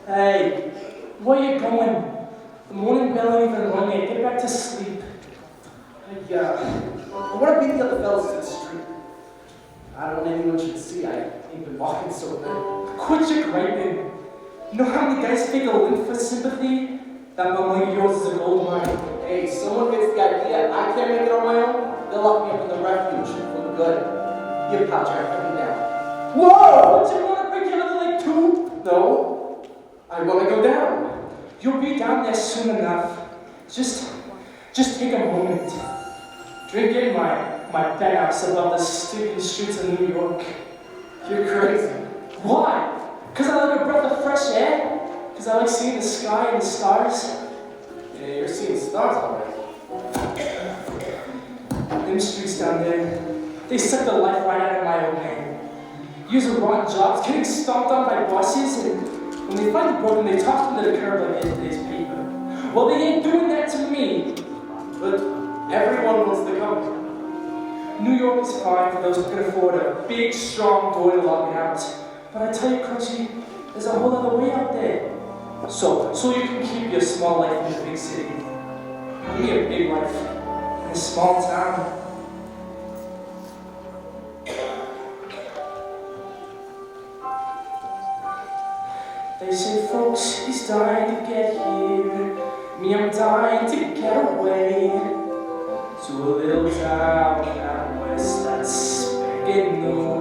Hey, where you going? The morning bell ain't even rung yet. Get back to sleep. I want to beat the other fellas to the street. I don't want anyone should see. I ain't been walking so good. Quit your griping. You know how many guys fake a link for sympathy? That bum like yours is a gold mine. Hey, someone gets the idea. I can't make it on my own. They'll lock me up in the refuge for the good. Give pal Jack, put me down. Whoa! Don't you want to break your other leg too? No, I want to go down. You'll be down there soon enough. Just take a moment. Drink in my penthouse above the stinking streets of New York. You're crazy. Why? Because I like a breath of fresh air? Because I like seeing the sky and the stars? Yeah, you're seeing stars already. Them streets down there, they suck the life right out of my old man. Using rotten jobs, getting stomped on by bosses, and when they find the broken, they toss them to the curb like yesterday's paper. Well, they ain't doing that to me. But everyone wants to come. New York is fine for those who can afford a big, strong door to lock me out. But I tell you, Crunchy, there's a whole other way out there. So you can keep your small life in the big city. Give me a big life in a small town. They say folks, he's dying to get here. Me, I'm dying to get away to a little town out west that's big and new.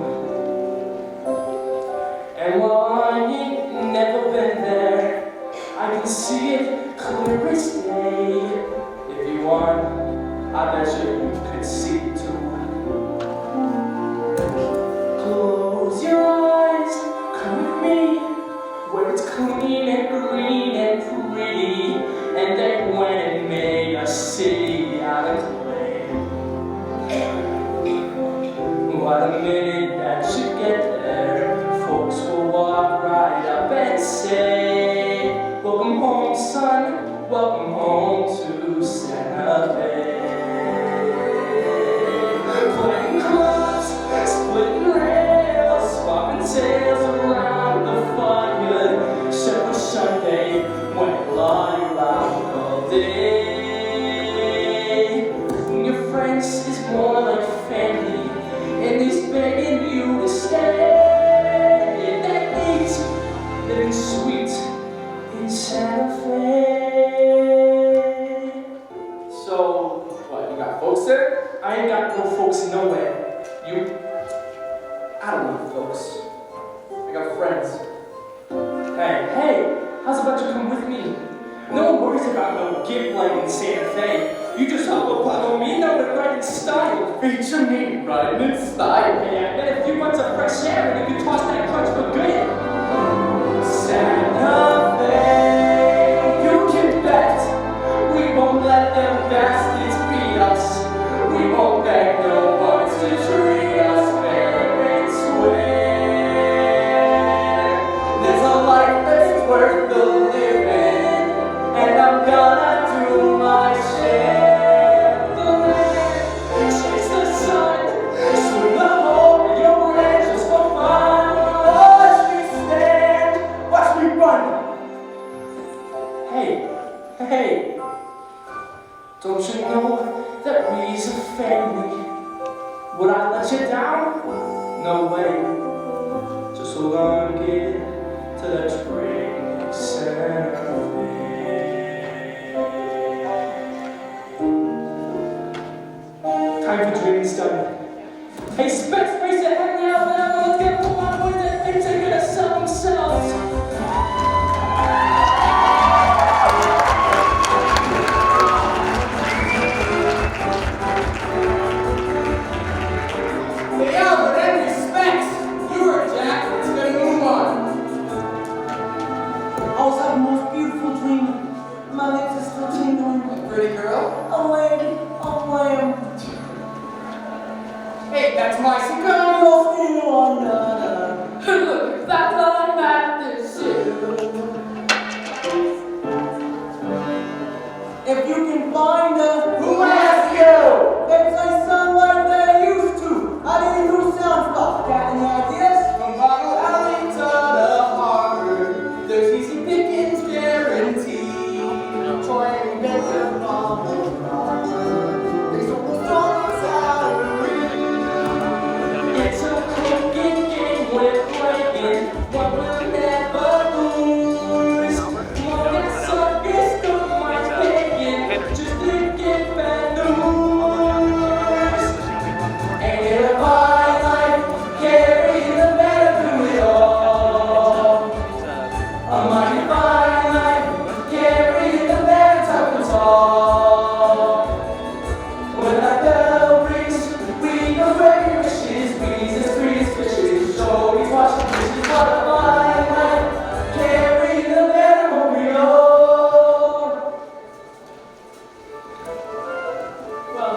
And while I ain't never been there, I can see it clear as day. If you want, I bet you could see it too. Close your eyes, come with me, where it's clean and green and pretty, and they went and made a city out of clay. What a minute that you get there, folks will walk right up and say, welcome home, son, welcome home to Santa Fe. Playing clubs, splitting rails, swapping tales around the fire. Shepherd Sunday went bloody round all day. Your friends is more like family, and he's begging you to stay. That means living sweet in Santa Fe. So, what, you got folks there? I ain't got no folks nowhere. You? I don't need folks. I got friends. Hey, how's about you come with me? No one worries about no gift like in Santa Fe. You just hop up on me, know it right in style. Feature me, right in style. Yeah, and a few months of fresh air and you can toss that crunch for good. Santa Fe, you can bet we won't let them bastards beat us. We won't beg no one to treat us fair and square. There's a life that's worth the living, and I'm gonna do my share. The land, chase the sun, swim the hole in your branches for fun. Watch me stand, watch me run. Hey, don't you know that we's a family? Would I let you down? No way. Just hold on and get to that train, Santa Fe. Time for dreams done. Hey, Specs, face it, hang out, man. Let's get pulled on with it. Things are gonna sell themselves. Hey, Albert, and respects. You heard Jack. It's gonna move on. I was having the most beautiful dream. My lips are still tingling. A pretty girl. A lady, a lamb. Hey, that's my cigar. You're still another. Look, that's all I'm at this shit. If you can find her, Who asked you? they play sound like they used to. I didn't do sound stuff. Got any ideas? From Bottle Alley to the harbor, there's easy pickings. but we'll never lose. Long as circus don't mind paying, just think it bad news. Ain't it a fine life, carrying the banner through it all? A mighty fine life, carrying the banner top and tall. When that bell rings, we go breaking wishes, breezes, trees, fishes, shorties, washing dishes. What a fine life, carrying the banner home we go. Well,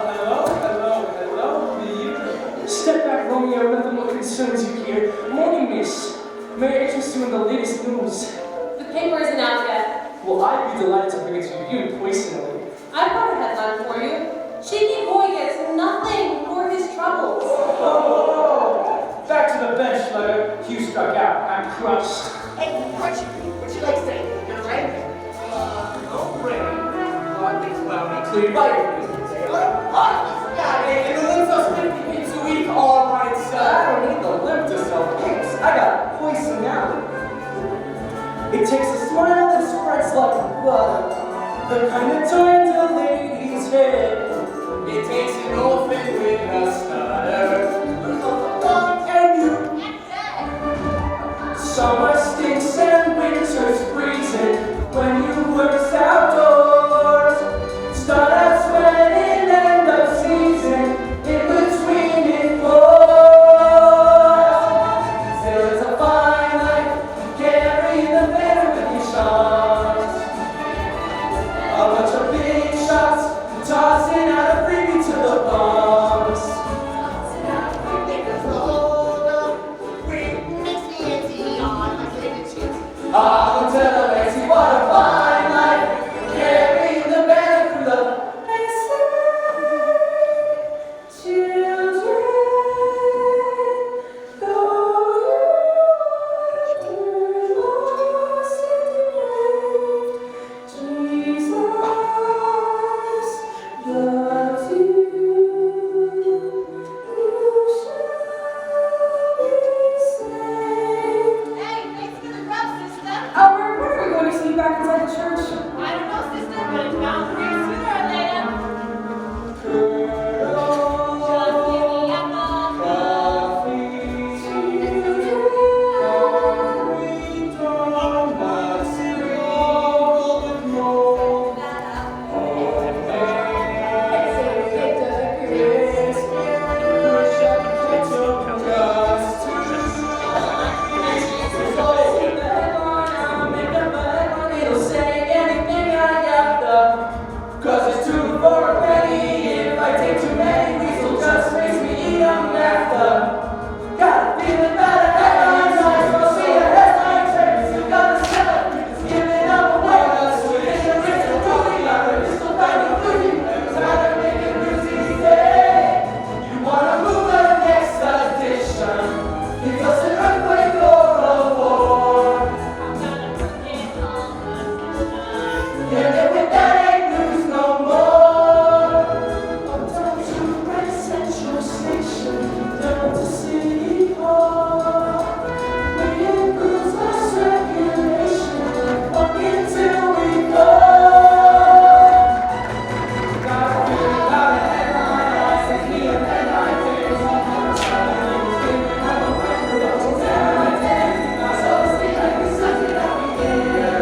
hello, Lee. Step back, Romeo, nothing more concerns you here. Morning, miss. May I interest you in the latest news? The paper isn't out yet. Well, I'd be delighted to bring it to you personally. I've got a headline for you. Cheeky boy gets nothing for his troubles. Oh, back to the bench, Letter. You struck out. I'm crushed. Hey, what you like saying? Gonna rain? No rain, partly cloudy, clear by your and the limbs are slipping into weak all right, sir. I don't need the limb to sell cakes. I got poison now. It takes a smile that spreads like butter, the kind that turns a lady's head. It takes an orphan with a stutter, who's on the block and you. Summer stinks and winter's freezing when you work outdoors. Start out sweating, end up season, in between it pours. Still it's a fine life, carrying the banner with your shots. A bunch of big shots, tossing out a freebie to the bombs. I'll tell the Nancy what a fine life, carrying the banner through the children. Jesus loves you. You shall be saved. Hey, thanks for the grub, sister. Albert, when are we going to see you back inside the church? I don't know, sister, but it's bound to be sooner or later. Just give me a Cause it's two for a penny. If I take too many, weasel just makes me eat them after. Got a feeling that a headline's eyes will see a headline trace. You gotta sell it, it's giving up away. That's what it's a rich and movie. Got a pistol fight with Louis. Tired of making Newsies day. You wanna move the next edition? Give us an earthquake or a war. I'm gonna put it on the system. Yeah, with that ain't news no more. I'm down to Grand Central Station, down to City Hall. We improve our circulation, walking till we fall. Got a feeling about a headline, I see me a headline, there's all kinds of stuff. I'm a winner, but it's down my day. So stay like it's something that we get.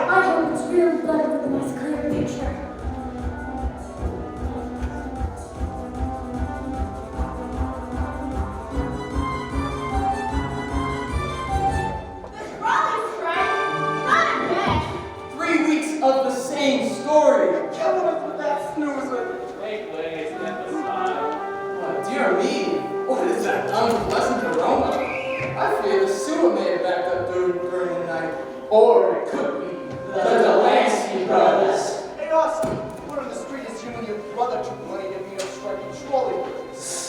I hope it's real better with a nice clear picture. This Raleigh strike, not bad. 3 weeks of the same story. Killing us with that snoozer. Oh, dear me, what is that unpleasant aroma? I fear the sewer may have backed up during the night. Or it could be the Delancey brothers. Hey, Austin, what on the street is you and your brother took money to meet us striking trolley?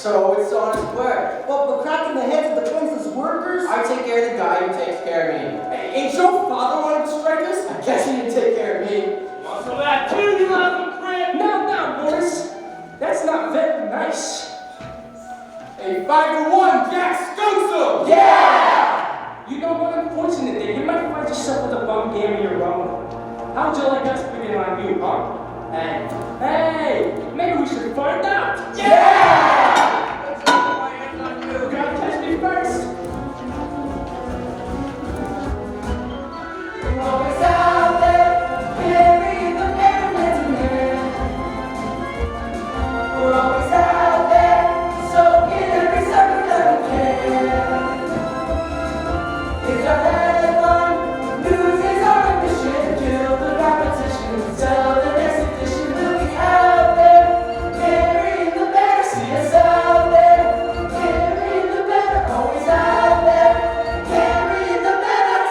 So it's on his word. Well, for cracking the heads of the prince's workers? I take care of the guy who takes care of me. Hey, ain't your father one of the strikers? I guess he didn't take care of me. So that too, you little prick! Now, Boris. That's not very nice. Hey, 5-1, Jack Skunks him! Yeah! You know what, unfortunate day, you might find yourself with a bum game of your own. How'd you like us picking on you, huh? Hey, maybe we should find out. Yeah! Let's go, my hands on you. You gotta catch me first. We're always out there, carrying the pavement in hand. We're always out there, soaking every second that we can. It's our headline, news is our mission, kill the competition, tell the next edition. We'll be out there, carrying the banner, see us out there, carrying the banner, always out there, carrying the banner.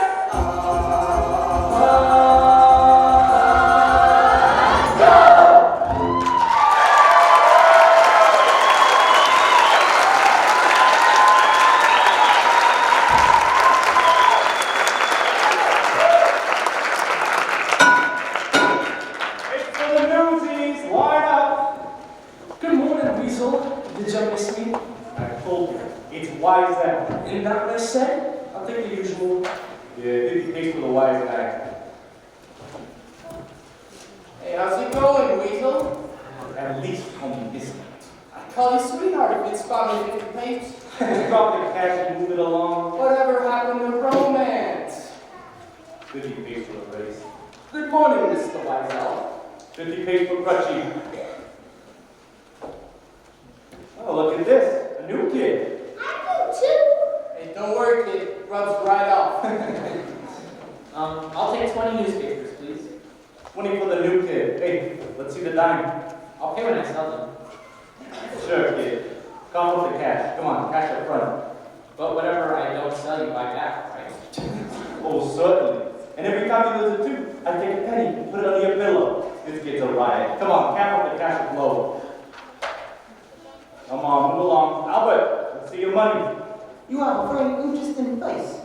It's for the Newsies, line up. Good morning, Weasel. Did you miss me? I told you, it's wise out. Isn't that what I said? I'll take the usual. Yeah, 50 case for the wise guy. Hey, how's it going, Weasel? At least call me this. I call you sweetheart if it's spot me 50 papes. Drop the cash and move it along. Whatever happened to romance? 50 case for the race. Good morning, Mr. Wiesel. 50 case for Crutchy. Oh, look at this. A new kid. Hey, don't worry, kid. Rubs right off. I'll take 20 newspapers, please. 20 for the new kid. Hey, let's see the dime. I'll pay when I sell them. Sure, kid. Come with the cash. Come on, cash up front. But whatever I don't sell, you buy back, right? Oh, certainly. And every time you lose a tooth, I take a penny and put it under your pillow. This kid's a riot. Come on, cap up the cash and blow. Come on, move along. Albert, let's see your money. You have a very interesting face.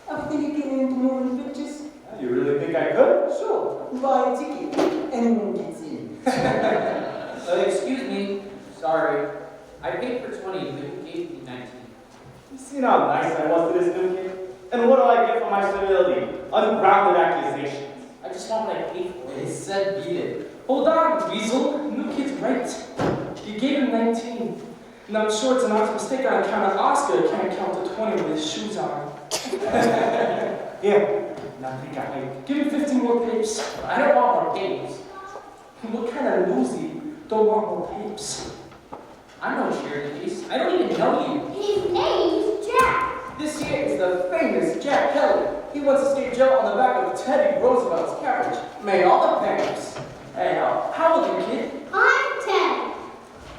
Ever think you get into moving pictures? You really think I could? Sure, buy a ticket. Anyone gets in. Excuse me. Sorry. I paid for 20, but you gave me 19. You seen how nice I was to this new kid? And what do I get for my civility? Ungrounded accusations. I just want what I paid for. He said beat it. Hold on, Weasel. New kid's right. You gave him 19. And I'm sure it's an honest mistake on account of Oscar can't count to 20 with his shoes on. Here, now think I might. Give him 15 more papes. I don't want more games. What kind of newsie don't want more papes? I'm no charity case. I don't even know you. His name's Jack. This here is the famous Jack Kelly. He once escaped jail on the back of Teddy Roosevelt's carriage. Made all the papers. Hey, how old are you, kid? I'm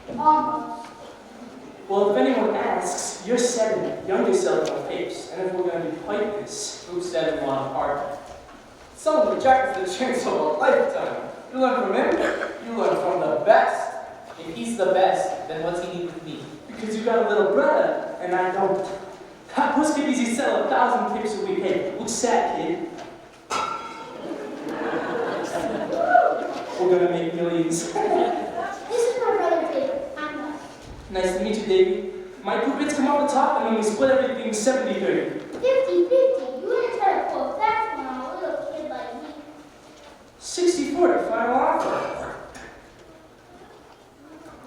10. Well, if anyone asks, you're 7. Youngest selling more papes. And if we're going to be quite this, Who said we want a partner? Some of the Jack is the chance of a lifetime. You learn from him, you learn from the best. If he's the best, then what's he need with me? because you got a little brother, and I don't. Who's could easy sell 1,000 papers a week? Hey, look sad, kid. We're gonna make millions. This is my brother David. I'm Wes. Nice to meet you, Davey. My 2 bits come off the top, and then we split everything 70-30. 50-50. You wouldn't try to pull fast one on a little kid like me. 60-40, final offer.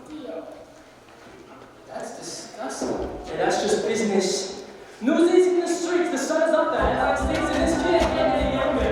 Deal. That's disgusting. Yeah, that's just business. Newsies in the streets, the sun's up, the headline stays in this kid getting any younger.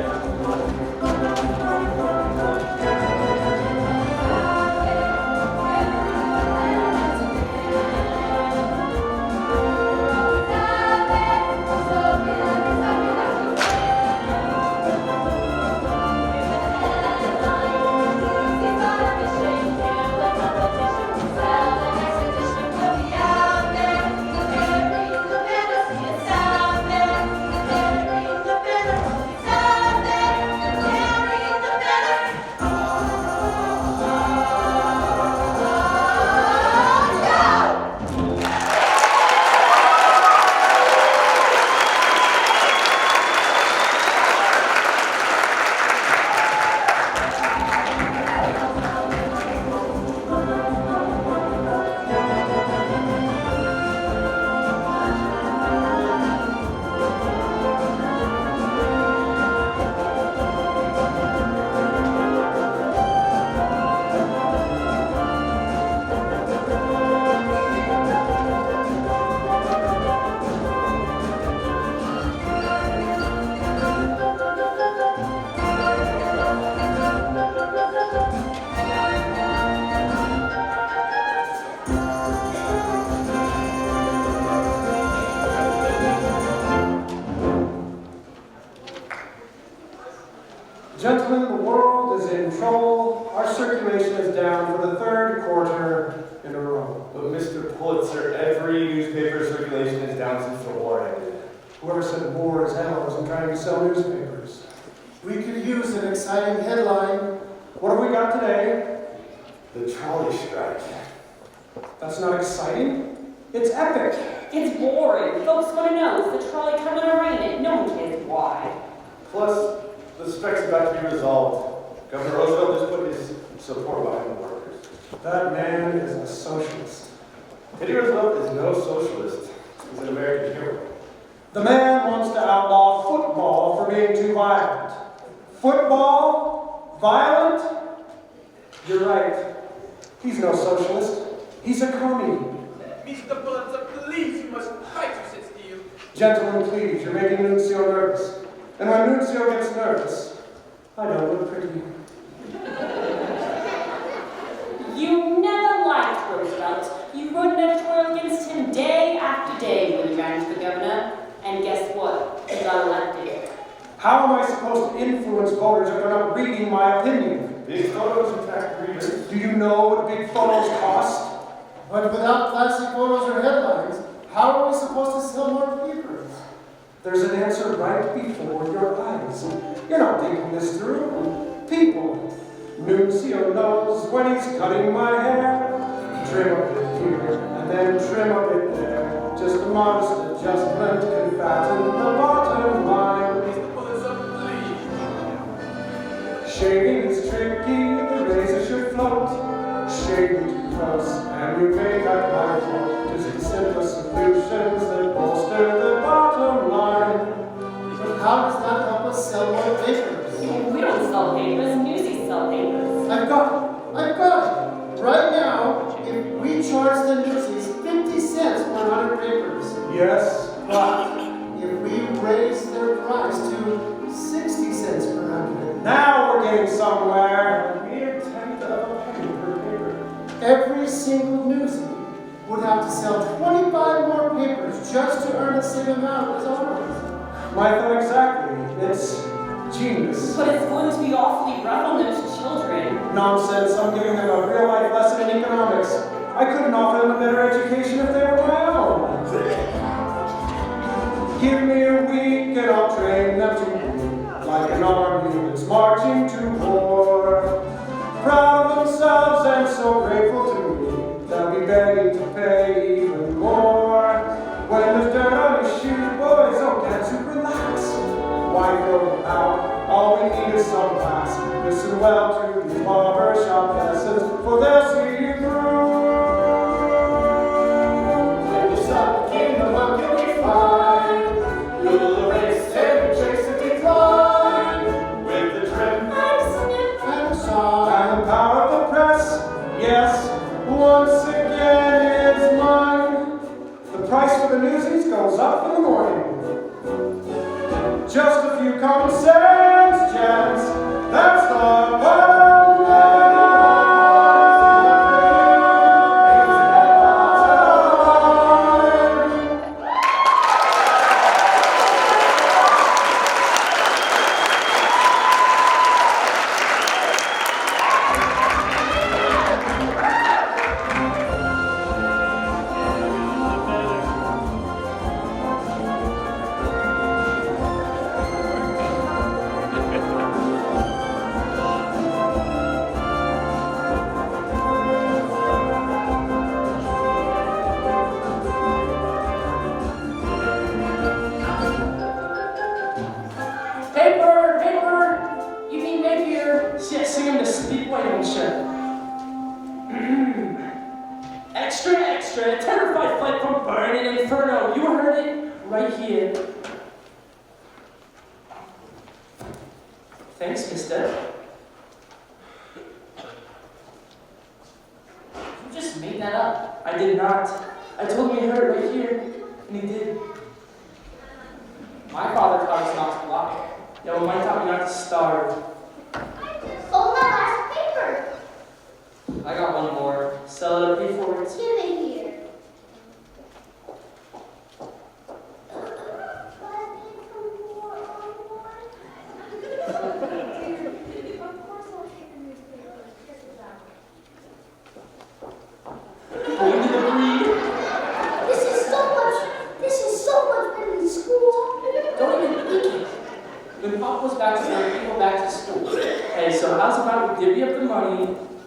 at war as animals and trying to sell newspapers. We could use an exciting headline. What have we got today? The trolley strike. That's not exciting. It's epic. It's boring. Folks want to know, is the trolley coming or ain't it? No one cares why. Plus, the strike's about to be resolved. Governor Roosevelt just put his support behind the workers. That man is a socialist. Teddy Roosevelt is no socialist. He's an American hero. The man wants to outlaw football for being too violent. Football? Violent? You're right. He's no socialist. He's a commie. Mr. Pulitzer, please, you must fight to sit still. Gentlemen, please, you're making Nunzio nervous. And when Nunzio gets nervous, I don't look pretty. You never liked Roosevelt. You wrote an editorial against him day after day when he ran for governor. And guess what? He got elected. How am I supposed to influence voters if they're not reading my opinion? Big photos attract readers. Do you know what big photos cost? But without classic photos or headlines, how are we supposed to sell more papers? There's an answer right before your eyes. You're not thinking this through. People. Nunzio knows when he's cutting my hair. Trim a bit here, and then trim a bit there. Just a modest adjustment can fatten the bottom line. Mr. Pulitzer, please. Shaving is tricky, the razor should float. Shaving too close, and you may cut my throat. Just the simplest solutions that bolster the bottom line. But how does that help us sell more papers? We don't sell papers. Newsies sell papers. I've got it. Right now, if we charge the Newsies 50 cents per 100 papers, Yes, but if we raise their price to 60 cents per 100, now we're getting somewhere. A mere tenth of a penny per paper. every single Newsie would have to sell 25 more papers just to earn the same amount as ours. My thought exactly. It's genius. But it's going to be awfully rough on those children. Nonsense. I'm giving them a real life lesson in economics. I couldn't offer them a better education if they were my own. Give me a week and I'll train them to be like an army that's marching to war. Proud of themselves and so grateful to me, they'll be begging to pay even more. When there's dirt on your shoes, boys, don't get to relax. Why throw them out? All we need is some class. Listen well to these barbershop lessons, for they'll see you through. When you start the kingdom up, you'll be fine. You'll erase every trace of decline. With the trim And snip. And so, and the power of the press, yes, once again is mine. The price for the Newsies goes up in the morning. Just a few common sense gents, that's the bottom line. Paper! You mean Napier? Yeah, sing him to sleep while you shut. Extra, terrified flight from burning inferno. You heard it right here. Thanks, mister. You just made that up. I did not. I told him he heard it right here, and he did. My father taught us not to lie. Yeah, well, mine taught me not to starve. Oh, my last paper. I got one more. Sell it or pay for it. Give it here. Going to the breed. This is so much better than school.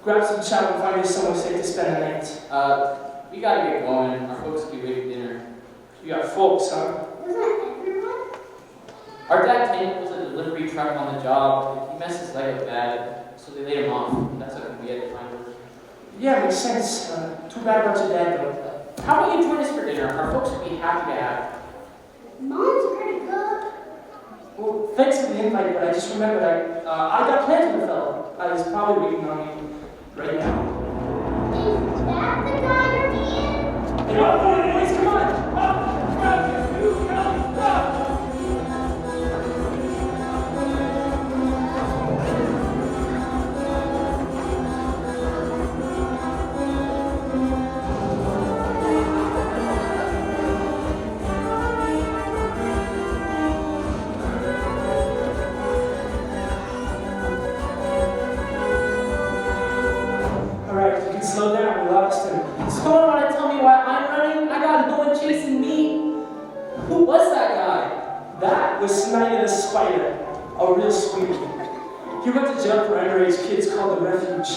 grab some chow and find you somewhere safe to spend the night. We gotta get going. Our folks will be waiting for dinner. You got folks, huh? Isn't everyone? Our dad tankles a delivery truck on the job. He messed his leg up bad, so they laid him off. That's what we had to find work. Yeah, makes sense. Too bad about your dad, though. How about you join us for dinner? Our folks would be happy to have you. Mom's pretty good. Well, thanks for the invite, but I just remembered I got plans with the fellow. I was probably waiting on you right now. Is that the guy you're being? Hey, boys, come on! Alright, you can slow down, we lost him. Someone want to tell me why I'm running? I got no one chasing me. Who was that guy? That was Snyder the Spider, a real sweetie. He went to jail for underage kids called the Refuge.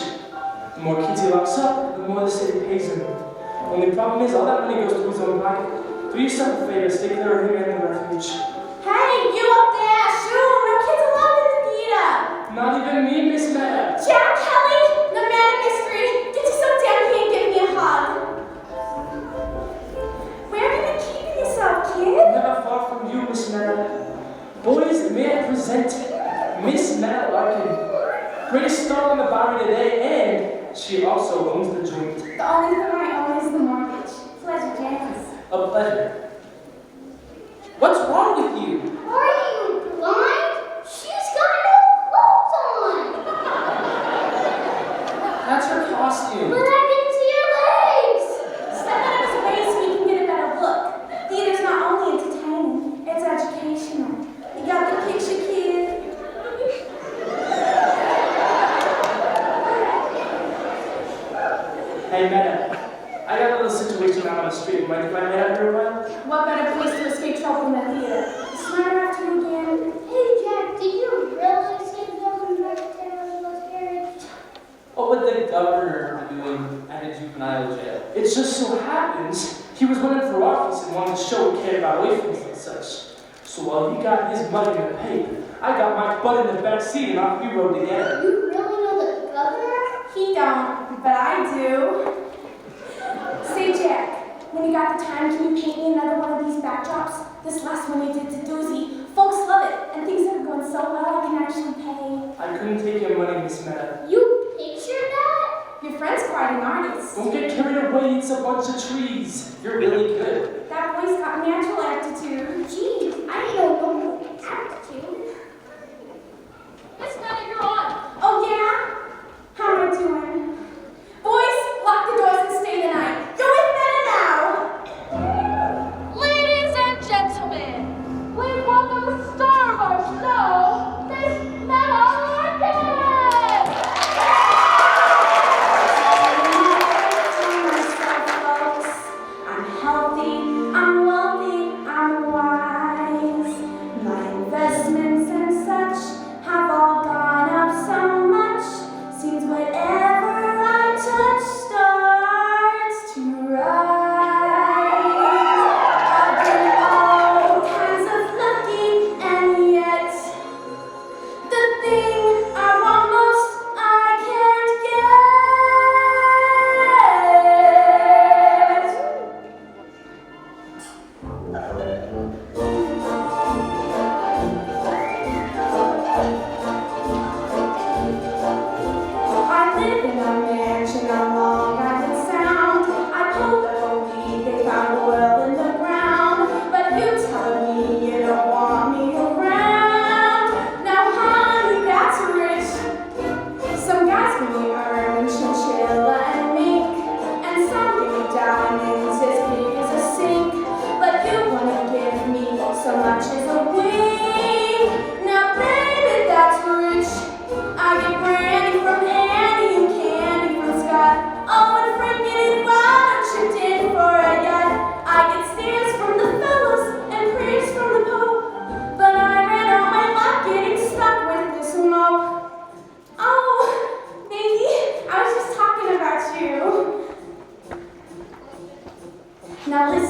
The more kids he locks up, the more the city pays him. Only problem is, all that money goes to his own pocket. Do yourself a favor, stay clear of him and the Refuge. Hey, you up there! Shoo! No kids allowed in the theater! Not even me, Miss Meta. Jack Kelly, the man of mystery, get yourself down here and give me a hug. Where have you been keeping yourself, kid? Never far from you, Miss Meta. Boys, may I present Miss Meta Larkin. Greatest star on the Bowery today, and she also owns the joint. The only thing I own is the mortgage. Pleasure, Janice. A pleasure. What's wrong with you? Are you blind? She's got no clothes on. That's her costume. But I can see your legs. Step out of his way so you can get a better look. Theater's not only entertaining, it's educational. You got the picture, kid? Hey, Meta, I got a little situation out on the street. Mind if I head out here a while? What better place to escape trouble than the theater? Smarter after you again. Hey, Jack, did you really see the building vegetarian was scary? What would the governor be doing at a juvenile jail? It just so happens he was running for office and wanted to show he cared about orphans and such. So while he got his money in the paper, I got my butt in the back seat and off we rode together. You really know the governor? He don't, but I do. Say, Jack, when you got the time, can you paint me another one of these backdrops? This last one you did to Doozy. Folks love it, and things are going so well I can actually pay. I couldn't take your money, Miss Meta. You pictured that? Your friend's quite an artist. Don't get carried away, it's a bunch of trees. You're really good. That boy's got natural aptitude. Geez, I don't know aptitude. Miss Meta, you're on. Oh, yeah? How am I doing? Boys, lock the doors and stay the night. Go with Meta now. Ladies and gentlemen, please welcome the star of our show, Miss Meta Larkin! I'm healthy, I'm wealthy, I'm wise. My investments and such have all gone up so much. Seems whatever I touch starts to rise. I've been all kinds of lucky, and yet the thing I want most I can't get. I live in a mansion on Long Island Sound. I pulled up a weed, they found oil in the ground. But you telling me you don't want me around. Now, honey, that's rich. Some guys give me urban, chinchilla, and mink. And some give me diamonds as big as a sink. But you wanna give me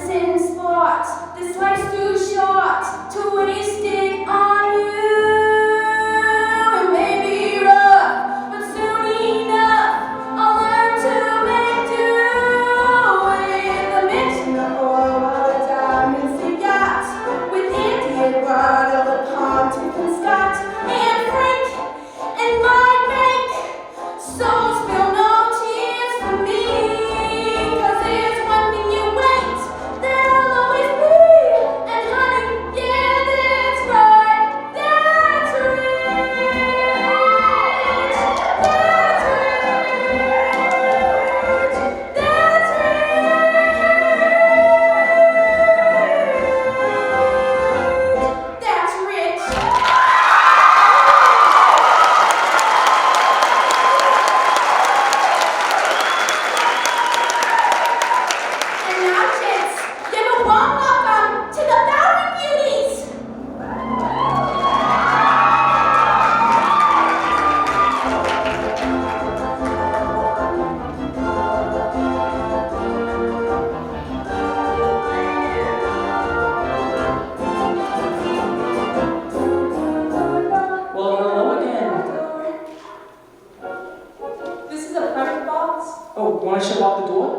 sin spot. This life's too short to waste it on you. It may be rough, but soon enough I'll learn to make do with the mention of oil while the diamonds they got. With Andy Eduardo, the Pontiff and Scott, and Frank and my bank. So spill no tears for me, 'cause there's one thing you ain't, there'll always be. And honey, yeah, that's right, that's rich. That's rich. That's rich. That's rich. And now, kids, give a warm welcome to the Bowery Beauties. Well, hello again. This is a private box. Oh, want to shut off the door?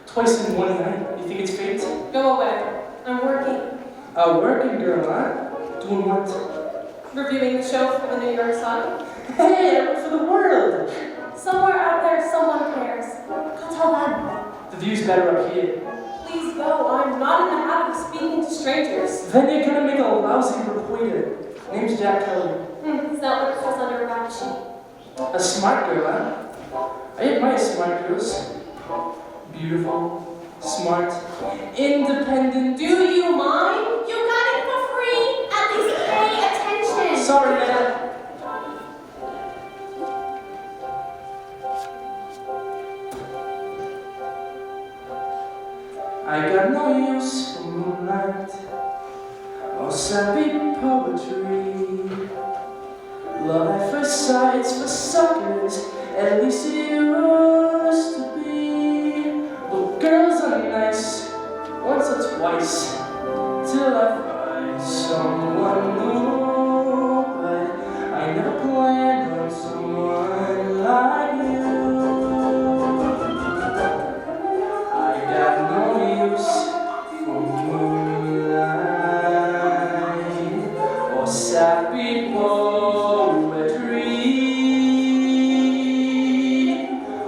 Twice in one night. You think it's fate? Go away. I'm working. A working girl, huh? Doing what? Reviewing the show for the New York Sun. Hey, I work for the world. Somewhere out there, someone cares. Go tell them. The view's better up here. Please go. I'm not in the habit of speaking to strangers. Then you're gonna make a lousy reporter. Name's Jack Kelly. Is that what it says on your rap sheet? A smart girl, huh? I admire smart girls. Beautiful, smart, independent. Do you mind? You got it for free. At least pay attention. Sorry, man. I got no use for moonlight or sappy poetry. Love at first sight's for suckers, at least it used to be. But girls are nice once or twice till I find someone new. But I never planned on someone like you. I got no use for moonlight or sappy poetry.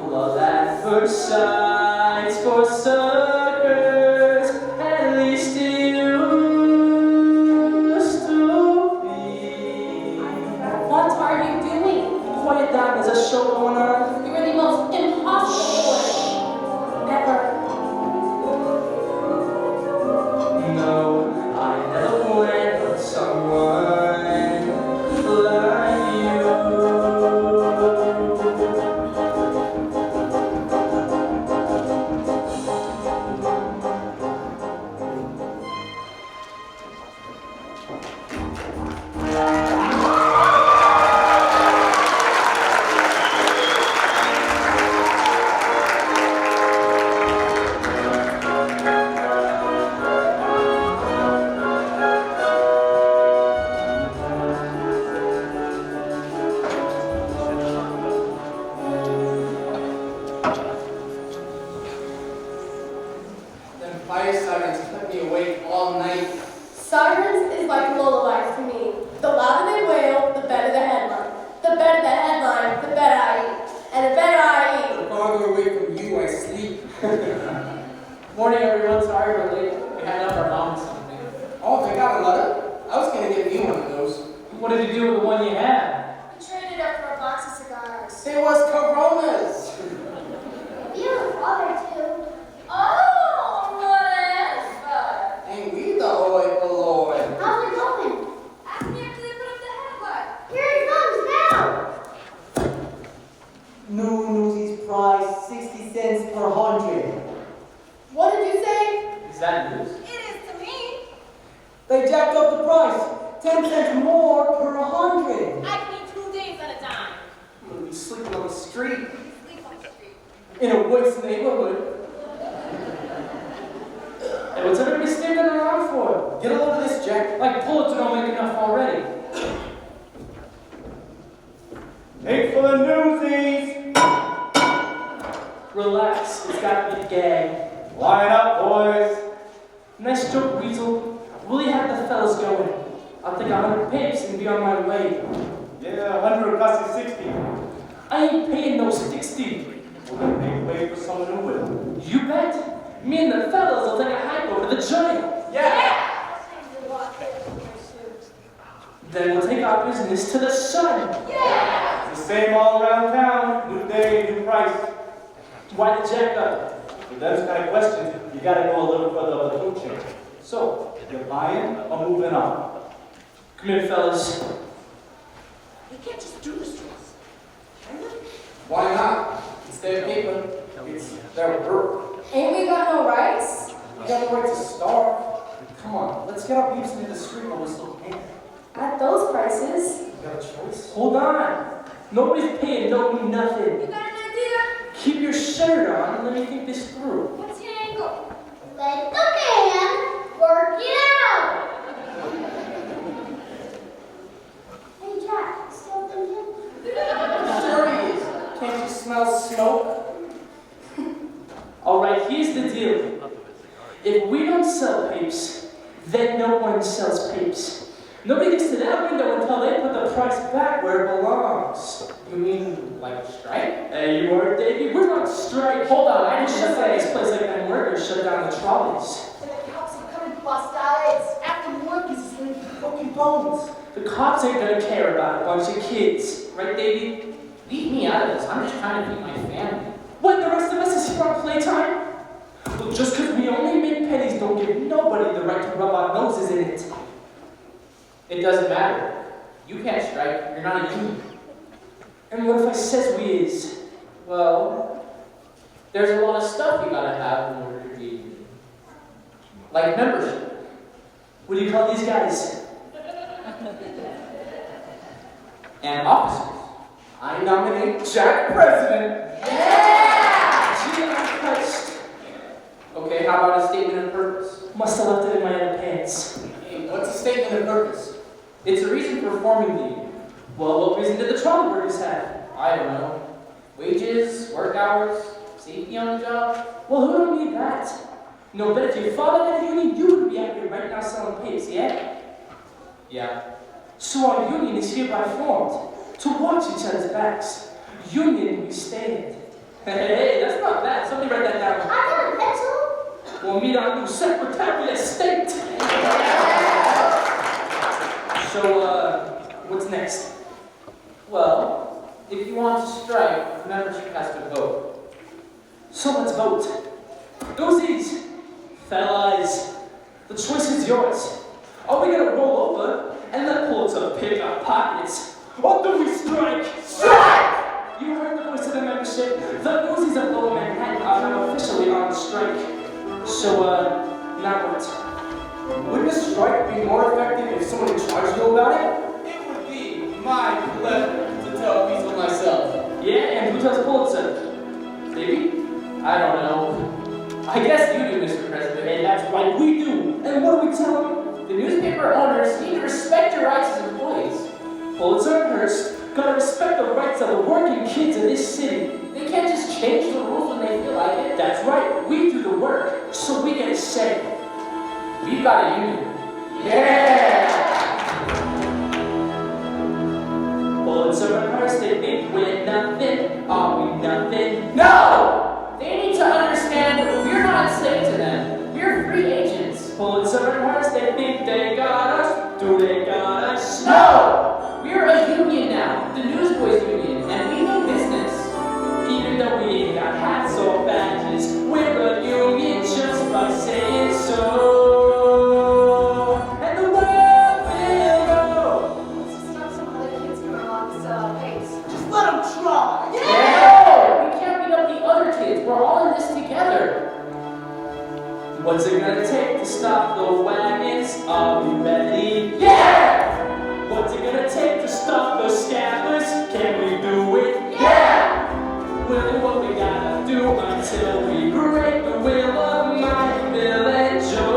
Love at first sight's for suckers, at least it used to be. What are you doing? Quiet down, there's a show going on. You are the most impossible boy ever. No, I never planned on someone like you. Them fire sirens kept me awake all night. Sirens is like lullabies to me. The louder they wail, the better the headline. The better the headline, the better I eat. And the better I eat. The farther away from you I sleep. Morning, everyone. Sorry we're late. We had up our mom something. Oh, they got a letter? I was gonna get me one of those. What did you do with the one you had? We traded up for a box of cigars. It was Coronas. You have a father, too. Oh, whatever. Ain't we the oi Lord? How's it going? Ask me after they put up the headline. Here it comes now. New Newsies price 60 cents per 100. What did you say? Is that news? It is to me. They jacked up the price. 10 cents more per 100. I can eat 2 days at a time. We'll be sleeping on the street Sleep on the street. in a worse neighborhood. Hey, what's everybody standing around for? Get a load of this, Jack. Like Pulitzer don't make enough already. Hey, for the Newsies! Relax, it's gotta be the gag. Line up, boys! Nice joke, Weasel. Really have the fellas going. I'll take 100 pips and be on my way. Yeah, 100 costs you 60. I ain't paying no 60. We're gonna make way for someone who will. You bet. Me and the fellas will take a hike over to the giant. Yeah! Then we'll take our business to the sun. It's the same all around town. New day, new price. Why the jack up? With those kind of questions, you gotta go a little further up the food chain. So, you're buying or moving on? Come here, fellas. You can't just do this to us. Can you? Why not? It's their paper. It's their work. Ain't we got no rights? We got the right to starve. Come on, let's get our peeps into the street while we still can. At those prices. We got a choice. Hold on. Nobody's paying nothing. You got an idea? Keep your shirt on and let me think this through. What's your angle? Let the man work it out. Hey, Jack, still thinking? Sure he is. Can't you smell smoke? Alright, here's the deal. If we don't sell papes, then no one sells papes. Nobody gets to that window until they put the price back where it belongs. You mean, like, strike? Hey, you heard, Davey? We're on strike. Hold on, I didn't shut down this place like them workers shut down the trolleys. And the cops will come and bust our heads. After work is asleep, broken bones. The cops ain't gonna care about a bunch of kids. Right, Davey? Leave me out of this. I'm just trying to feed my family. When the rest of us is from playtime? Look, just because we only make pennies don't give nobody the right to rub our noses in it. It doesn't matter. You can't strike. You're not a union. And what if I says we is? Well, there's a lot of stuff you gotta have in order to be a union. Like membership. What do you call these guys? And officers. I nominate Jack president. Jesus Christ. Okay, how about a statement of purpose? Must have left it in my underpants. Hey, what's a statement of purpose? It's a reason for forming the union. Well, what reason did the trolley workers have? I don't know. Wages, work hours, safety on the job. Well, who don't need that? No, but if your father had a union, you would be out here right now selling papes, yeah? Yeah. So our union is hereby formed to watch each other's backs. Union we stand. Hey, that's not bad. Somebody write that down. I got a pencil. We'll meet our new Secretary of State. So, what's next? Well, if you want to strike, membership has to vote. So let's vote. Newsies, fellas, the choice is yours. Are we gonna roll over and let Pulitzer pick our pockets? Or do we strike? Strike! You heard the voice of the membership. The Newsies of Lower Manhattan are now officially on strike. So, now what? Wouldn't a strike be more effective if someone in charge knew about it? It would be my pleasure to tell Weasel myself. Yeah, and who tells Pulitzer? Maybe? I don't know. I guess you do, Mr. President. And that's right, we do. And what do we tell them? The newspaper owners need to respect your rights as employees. Pulitzer and Hearst gotta respect the rights of the working kids in this city. They can't just change the rules when they feel like it. That's right, we do the work, so we get a say. We've got a union. Yeah! Pulitzer and Hearst, they think we're nothing. Are we nothing? No! They need to understand we're not enslaved to them. We're free agents. Pulitzer and Hearst, they think they got us. Do they got us? No! We're a union now, the Newsboys Union, and we mean business. Even though we ain't got hats or badges, we're a union just by saying so. And the world will know. Let's just have some other kids come along to sell our papes. Just let them try. No! We can't beat up the other kids. We're all in this together. What's it gonna take to stop the wagons? Are we ready? Yeah! What's it gonna take to stop the scabbers? Can we do it? Yeah! We'll do what we gotta do until we break the will of might, Bill and Joe.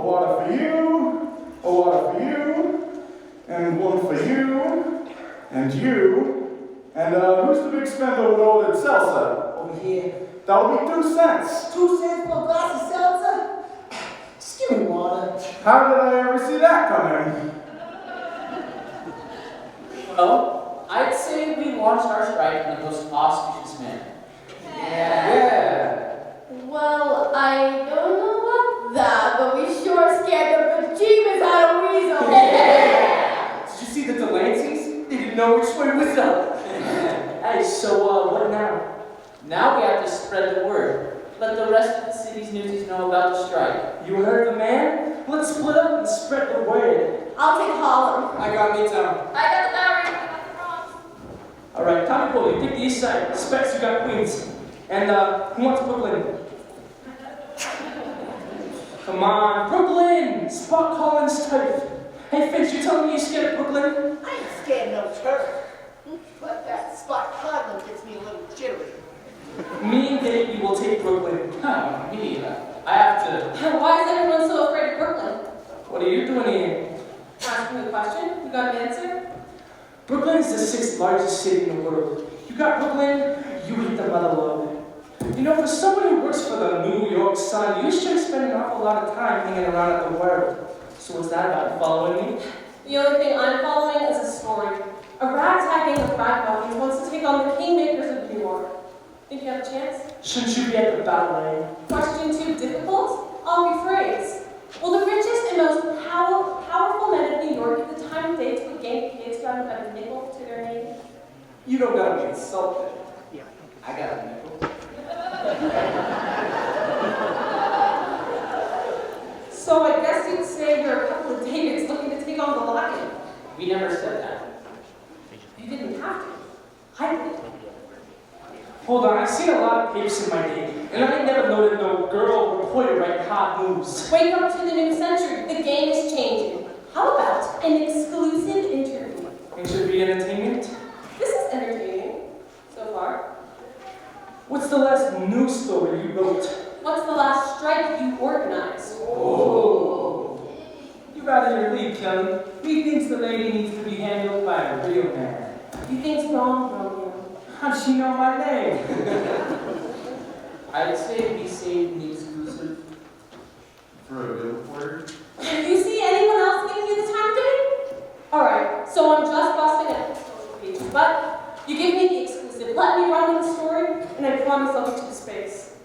water for you, a water for you, and one for you, and you, and who's the big spender with all that salsa? Over here. That'll be 2 cents. 2 cents for a glass of seltzer? Just give me water. How did I ever see that coming? Well, I'd say we launched our strike in the most auspicious manner. Yeah. Well, I don't know about that, but we sure scared the bejeebus out of Weasel. Did you see the Delanceys? They didn't know which way was up. Hey, so what now? Now we have to spread the word. Let the rest of the city's newsies know about the strike. You heard the man? Let's split up and spread the word. I'll take Harlem. I got Midtown. I got the Bowery. I got the Bronx. All right, Tommy Bull, you pick the east side. Specs, you got Queens. And who wants Brooklyn? Come on, Brooklyn! Spot Collins type. Hey, Finch, you telling me you're scared of Brooklyn? I ain't scared no turtle. But that Spot Codlin gets me a little jittery. Me and Davey will take Brooklyn. Huh, me neither. I have to. Why is everyone so afraid of Brooklyn? What are you doing here? Asking the question. You got an answer? Brooklyn is the 6th largest city in the world. You got Brooklyn, you hit the mother load. You know, for someone who works for the New York Sun, you should spend an awful lot of time hanging around at the world. So what's that about? You following me? The only thing I'm following is a story. A ragtag gang of ragamuffins wants to take on the kingmakers of New York. Think you have a chance? Shouldn't you be at the ballet? Question too difficult? I'll rephrase. Will the richest and most powerful men of New York at the time of day to a gang of kids rounded by the nickel to their name? You don't gotta be insulted. Yeah. I got a nickel. So I guess you'd say you're a couple of Davids looking to take on the Lion. We never said that. You didn't have to. I did. Hold on, I've seen a lot of papers in my day, and I ain't never noted no girl reporter writing hot news. Wake up to the new century. The game is changing. How about an exclusive interview? It should be entertainment. This is entertaining so far. What's the last news story you wrote? What's the last strike you organized? Oh. You're out of your league, Kelly. He thinks the lady needs to be handled by a real man. You think's wrong, Romeo. How'd she know my name? I'd say we saved the exclusive. For a real reporter? Do you see anyone else giving you the time of day? Alright, so I'm just busting at the social pages, but you give me the exclusive. Let me run with the story, and I promise I'll get you the space.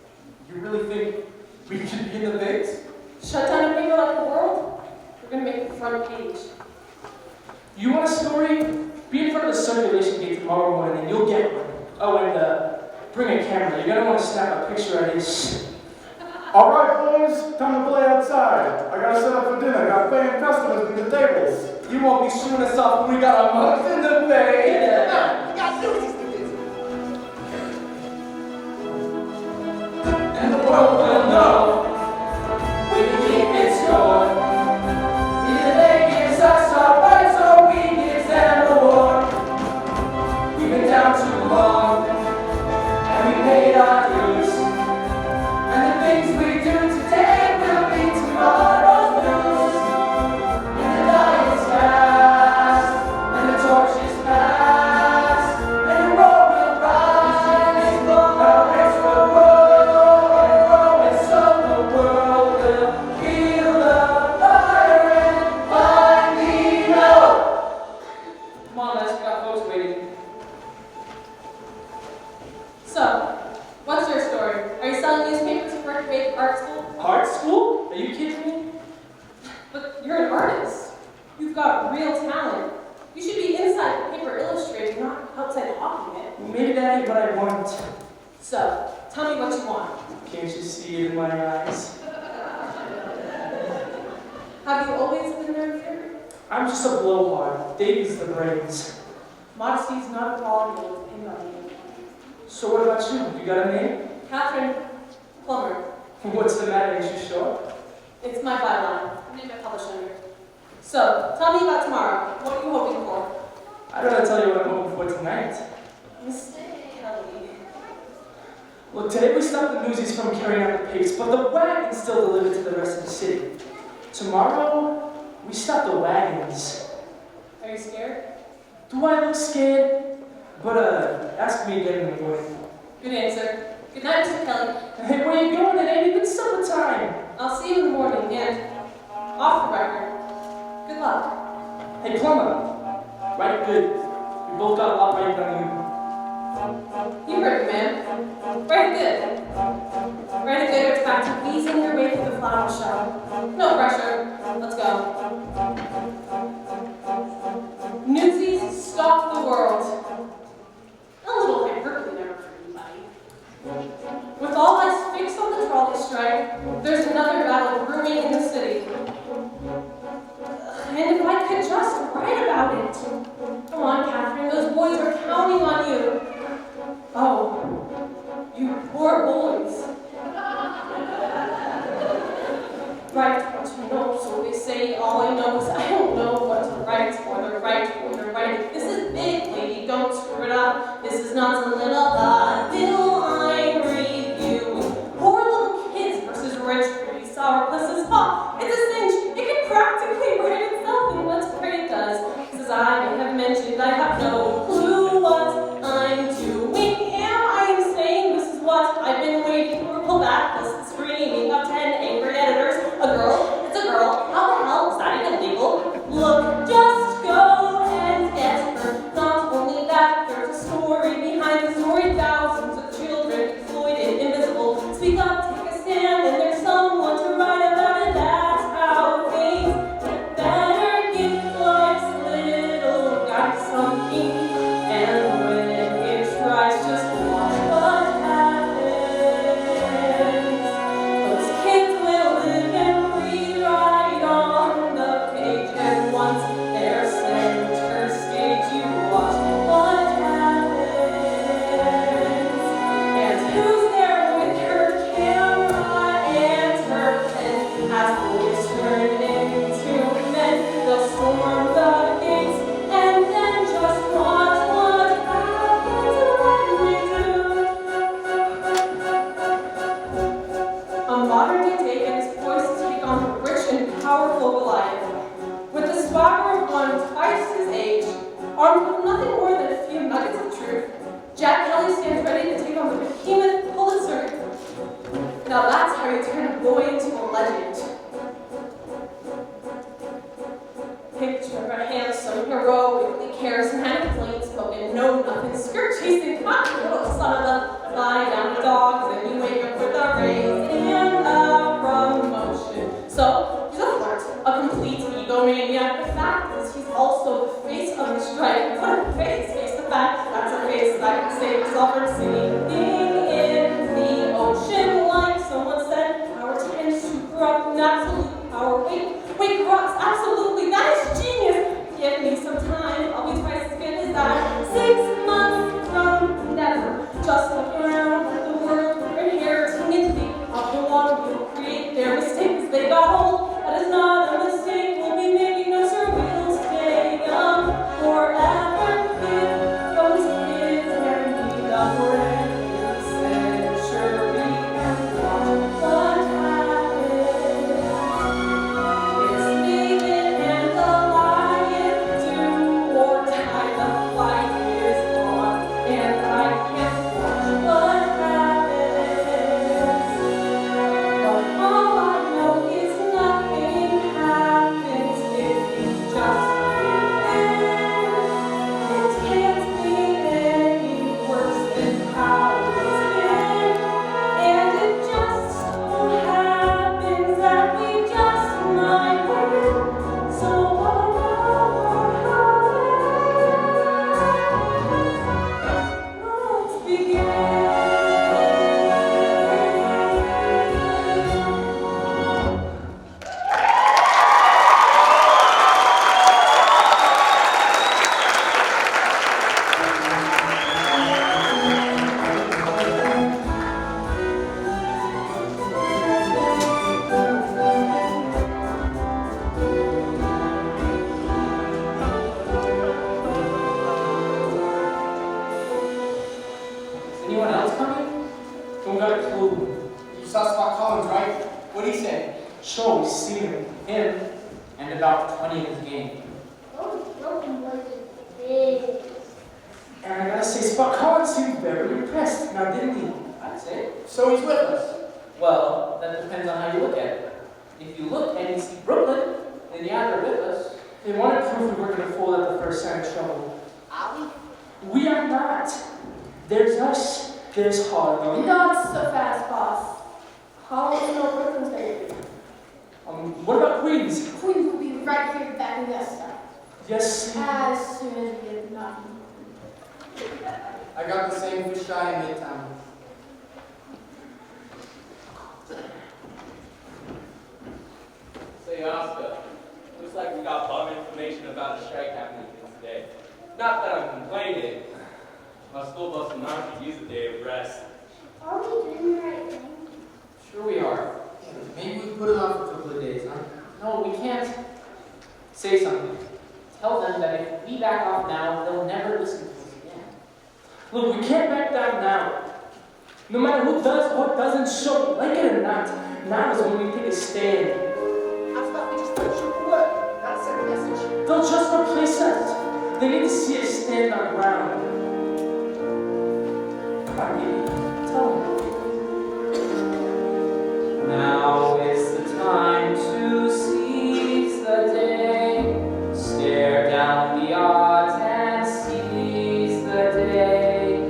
You really think we should be in the bigs? Shut down a paper like the world? We're gonna make the front page. You want a story? Be in front of the circulation gate tomorrow morning and you'll get one. Oh, and bring a camera. You're gonna want to snap a picture of this. All right, boys, time to play outside. I gotta set up for dinner. Got paying customers at the tables. You won't be shooting us off when we got our mugs in the bay. You got Newsies to visit. And the world will know we can keep it score. Either they give us our rights or we give them a war. We've been down too long, and we paid our dues. And the things we do today will be tomorrow's news. And the die is cast, and the torch is passed, and the road will rise. Our race will grow and grow, and so the world will feel the fire and finally know. Come on, Les, we got folks waiting. So, what's your story? Are you selling newspapers for a fake art school? Art school? Are you kidding me? But you're an artist. You've got real talent. You should be inside the paper illustrating, not outside hawking it. Maybe that ain't what I want. So, tell me what you want. Can't you see it in my eyes? Have you always been there? I'm just a blowhard. Davy's the brains. Modesty is not a quality of anybody. So what about you? You got a name? Catherine Plummer. What's the matter? Ain't you sure? It's my byline. Name I publish under. So, tell me about tomorrow. What are you hoping for? I'd rather tell you what I'm hoping for tonight. Miss Kelly. Look, today we stopped the Newsies from carrying out the papers, but the wagon still delivered to the rest of the city. Tomorrow, we stop the wagons. Are you scared? Do I look scared? But, ask me again in the morning. Good answer. Good night, Mr. Kelly. Hey, where you going? It ain't even summertime. I'll see you in the morning, and off the record, good luck. Hey, plumber. Right good. We both got a lot right on you. You heard me, man. Very good. Very good. It's back to weasing your way through the flower show. No pressure. Let's go. Newsies stalk the world. A little hyperbole never for anybody. With all eyes fixed on the trolley strike, there's another battle brewing in the city. And if I could just write about it. Come on, Catherine, those boys are counting on you. Oh, you poor boys. Right, what you know, so they say. All I know is I don't know what to write, or to write, or to write. This is big, lady, don't screw it up. This is not some little bill I'm reviewing. Poor little kids versus rich, pretty sourpusses. Oh, it's a cinch. It can practically write itself, and let's pray it does. As I may have mentioned, I have no clue what I'm doing. Am I insane? This is what I've been waiting for. Pull back the screaming of 10 angry editors. A girl? It's a girl. How the hell is that even legal? Look, just go and get her. Not only that, there's a story behind the story. Thousands of children exploited, invisible. Speak up, take a stand, and there's someone to write about it. That's how things get better. Give life's little guy something, and when it tries, just watch what happens. Those kids will live and rewrite on the page, and once they're center stage, you watch what happens. And who's there with her camera and her pen? As boys turn into men, they'll storm the gates, and then just watch what happens when they do. A modern-day David is poised to take on the rich and powerful Goliath. With the swagger of one twice his age, armed with nothing more than a few nuggets of truth, Jack Kelly stands ready to take on the behemoth Pulitzer. Now that's how you turn a boy into a legend. Picture a handsome, heroically charismatic, plain-spoken, know-nothing, skirt-chasing, cocky little son of a lie-down dogs, and you wake up with a raise and a promotion. So, he's a flirt, a complete egomaniac. The fact is, he's also the face of the strike. What a face! Face the fact, that's a face that I can save himself from singing in the ocean. Like someone said, power tends to corrupt, and absolute power. Wait, corrupts, absolutely, that is genius! Give me some time, I'll be twice as good as that. 6 months from never. Just look around at the world we're inheriting and think of the one who will create their mistakes they got hold. That is not a mistake, we'll be making no sure we'll stay young forever. If those kids never need a brand new century and watch what happens. It's David and Goliath, do or die. The fight is on, and I can't watch what happens. But all I know is nothing happens if you just give in. It can't be any worse than how it's been, and it just so happens that we just might win. So what let's begin. Is anyone else coming? Don't got a clue. You saw Spot Collins, right? What'd he say? Sure, we see him. him and about 20 of his gang. Those broken boys are big. And I gotta say, Spot Collins seemed very impressed, now didn't he? I'd say. So he's with us. Well, that depends on how you look at it. If you look and you see Brooklyn, then yeah, they're with us. They wanted proof we weren't gonna fold at the first sign of trouble. Are we? We are not. There's us, there's Harlem. Not so fast, boss. Harlem's no Brooklyn's baby. What about Queens? Queens will be right here backing us up. Yes. As soon as we get nothing. I got the same fish eye in Midtown. Say, Oscar, looks like we got bum information about a strike happening today. Not that I'm complaining. My school bus and I could use a day of rest. Are we doing the right thing? Sure we are. Maybe we put it on for a couple of days, huh? No, we can't. Say something. Tell them that if we back off now, they'll never listen to us again. Look, we can't back down now. No matter who does or doesn't show, like it or not, now is when we take a stand. I thought we just told you what? Not send a message. They'll just replace us. They need to see us stand our ground. Come on, baby. Tell them. Now is the time to seize the day. Stare down the odds and seize the day.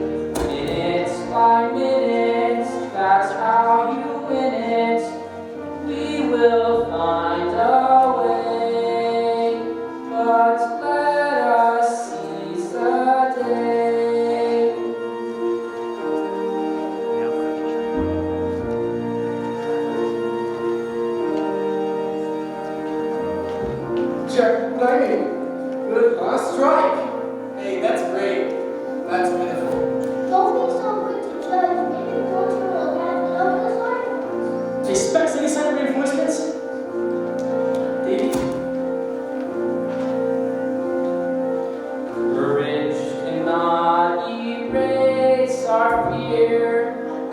Minutes by minutes, that's how you win it. We will find a way, but let us seize the day. Jack, what I mean? Good last strike. Hey, that's great. That's wonderful. Don't be so quick to judge. Maybe we'll take a look at the other side. Hey, Specs, any sign of reinforcements? Davey? Courage cannot erase our fear.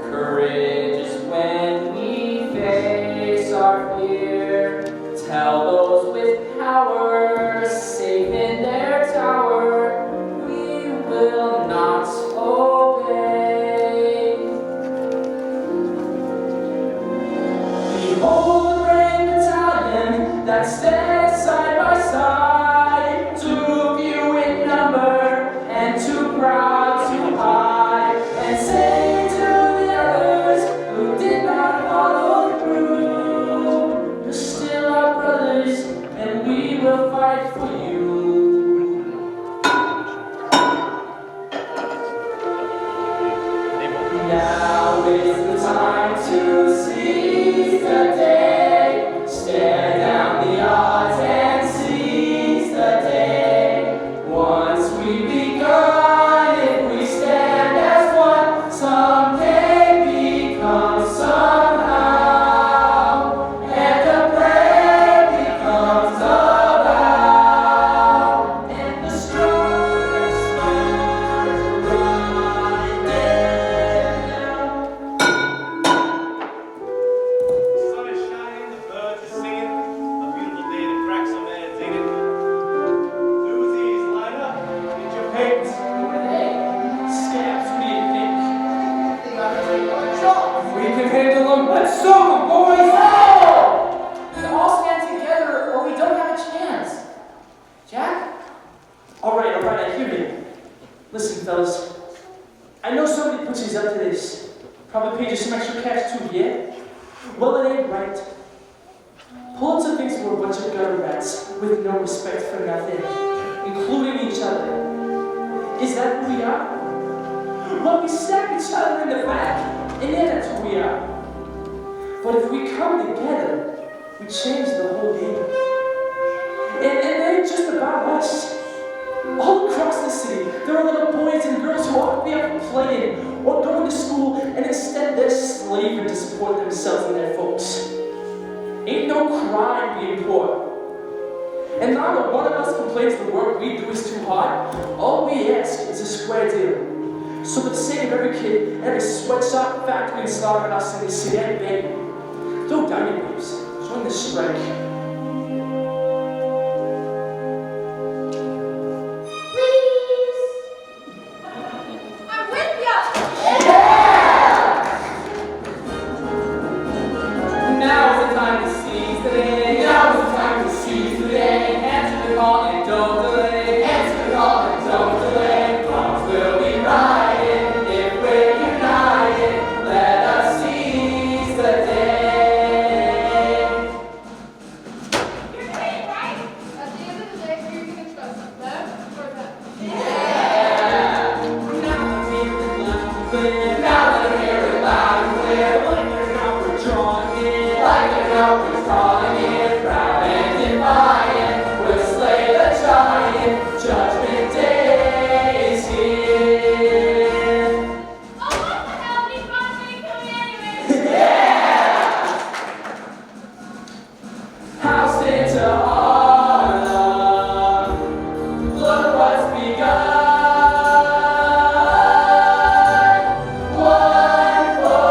Courage is when we face our fear. Tell those with power, safe in their tower, we will not obey. Behold the brave battalion that stands side by side, too few in number and too proud to hide, and say to the others who did not follow through, you're still our brothers and we will fight for you. Now is the time to seize the day. Stare down the odds and seize the day. Once we've begun, if we stand as one, someday become somehow, and the brave becomes a vow, and the strong stars riding down. The sun is shining, the birds are singing. A beautiful day to crack some heads, ain't it? Newsies, line up. Get your papers. Hey, Scabs, what do you think? They gotta take our job. We can handle them. Let's sue them, boys! We all stand together or we don't have a chance. Jack? All right, I hear you. Listen, fellas. I know somebody puts his up to this. Probably paid you some extra cash too, yeah? Well, it ain't right. Pulitzer thinks we're a bunch of gutter rats with no respect for nothing, including each other. Is that who we are? Well, we stab each other in the back, and yeah, that's who we are. But if we come together, we change the whole game. And it ain't just about us. All across the city, there are little boys and girls who ought to be out playing or going to school, and instead they're slaving to support themselves and their folks. Ain't no crime being poor. And neither one of us complains the work we do is too hard. All we ask is a square deal. So for the sake of every kid, every sweatshop, factory, and slaughterhouse in this city, I beg you, throw down your waves, join the strike. into Harlem. Look what's begun. One for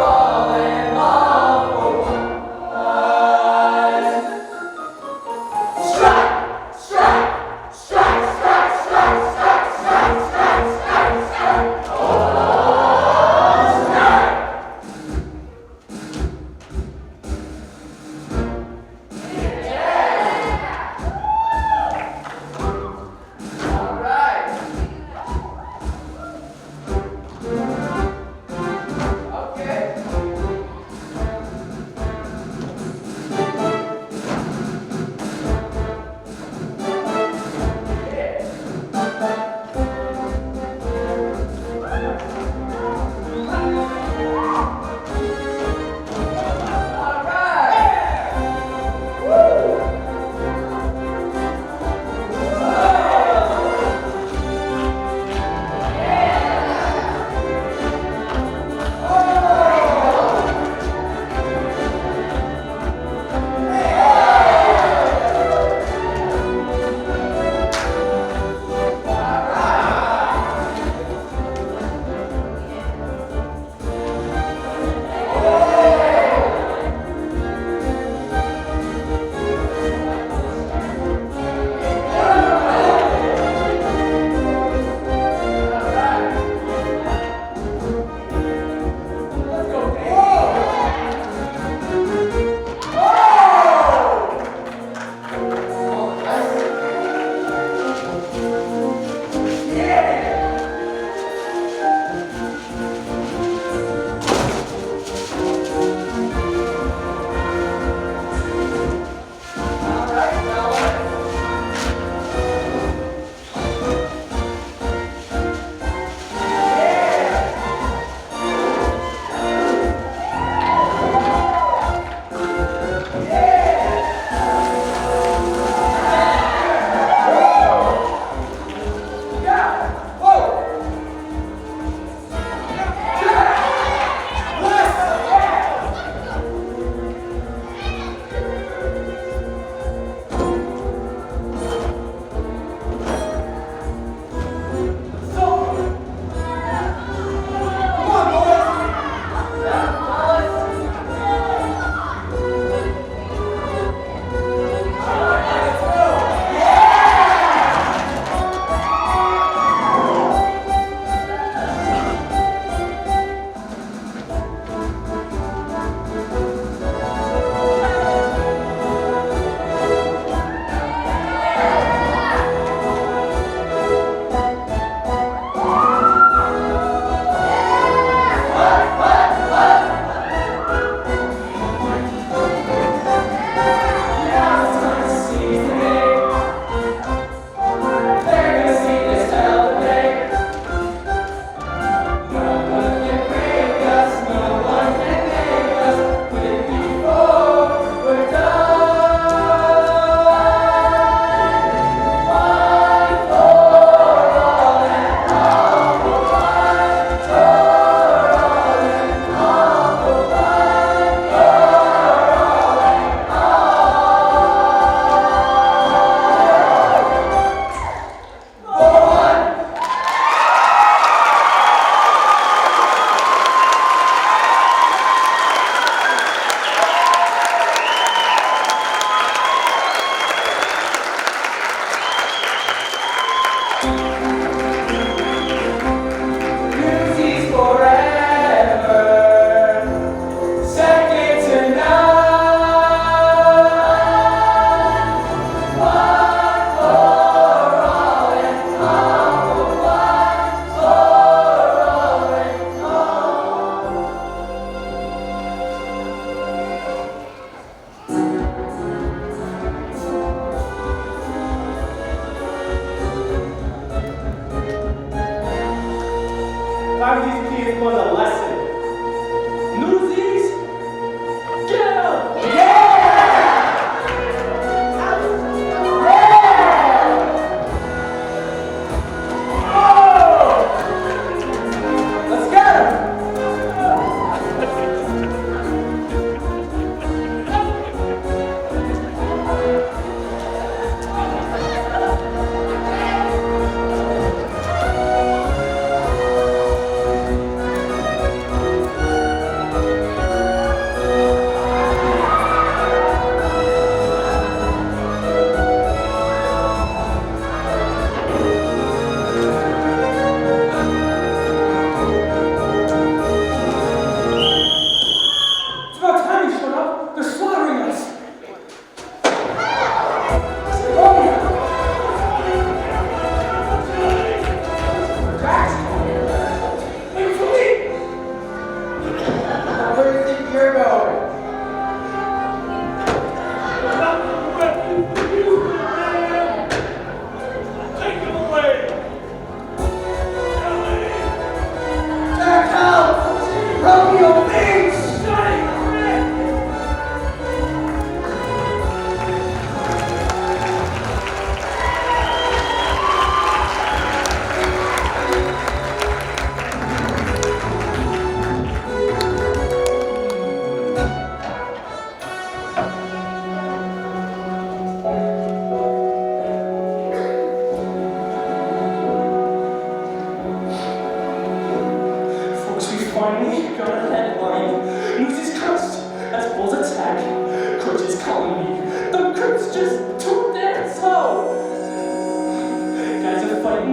all and all for one. Strike! Strike! Strike! Strike! Strike! Strike! Strike! Strike! Strike! Strike! Oh, strike! Yeah!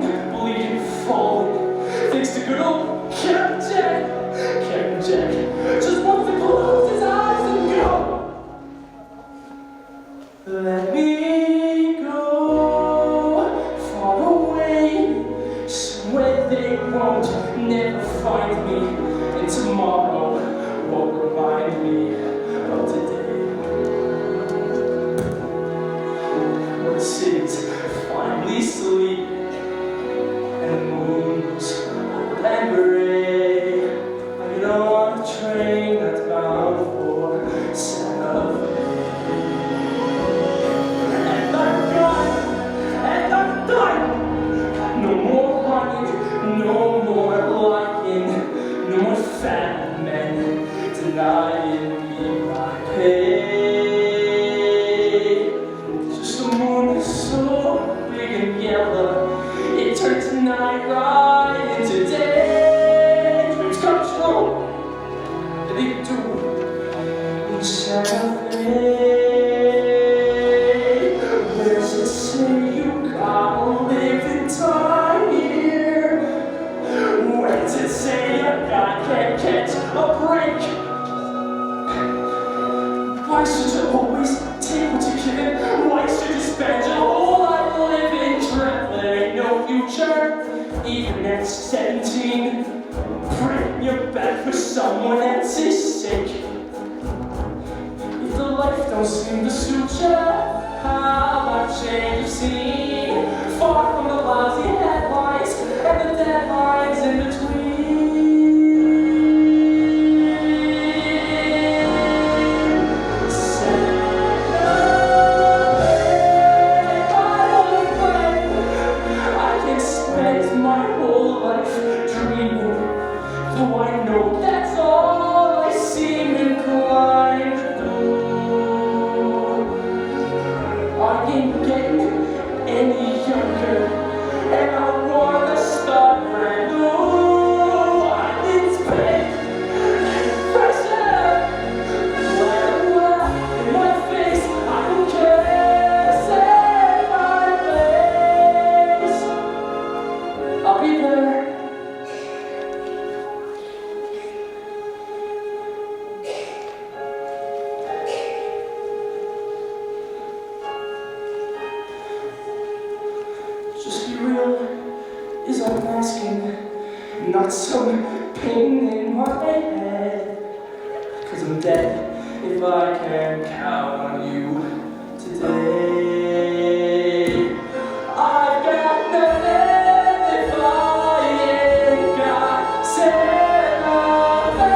dying, bleeding, falling. Thanks to good old Captain Jack. Captain Jack just wants to close his eyes and go. Let me go far away, somewhere they won't never find me, and tomorrow won't remind me of today. When the city's finally sleeping and the moon's old and gray, I get on a train that's bound for Santa Fe. No more running, no more lying, no more fat men denying me my pay. Just a moon so big and yellow, it turns night right into day. Dreams come true, they do in Santa Fe. Where's it say you gotta live and die here? Where's it say a guy can't catch a break? Why should you always take what you're given? Why should you spend your whole life living dread? There ain't no future, even at 17. Break your back for someone else's sake. If the life don't seem to suit you, how about change of scene? Far from the lousy headlines and the deadlines in between. Celebrate, my old friend. I can spend my whole life dreaming, though I know that's all I seem inclined to do. I ain't getting any younger, and I wanna start brand new. I need space and pressure. Let 'em laugh in my face, I don't care. Set my place, I'll be there. Just be real is all I'm asking, not some pain in my head. 'Cause I'm dead if I can count on you today. I've got nothing if I ain't got Santa Fe.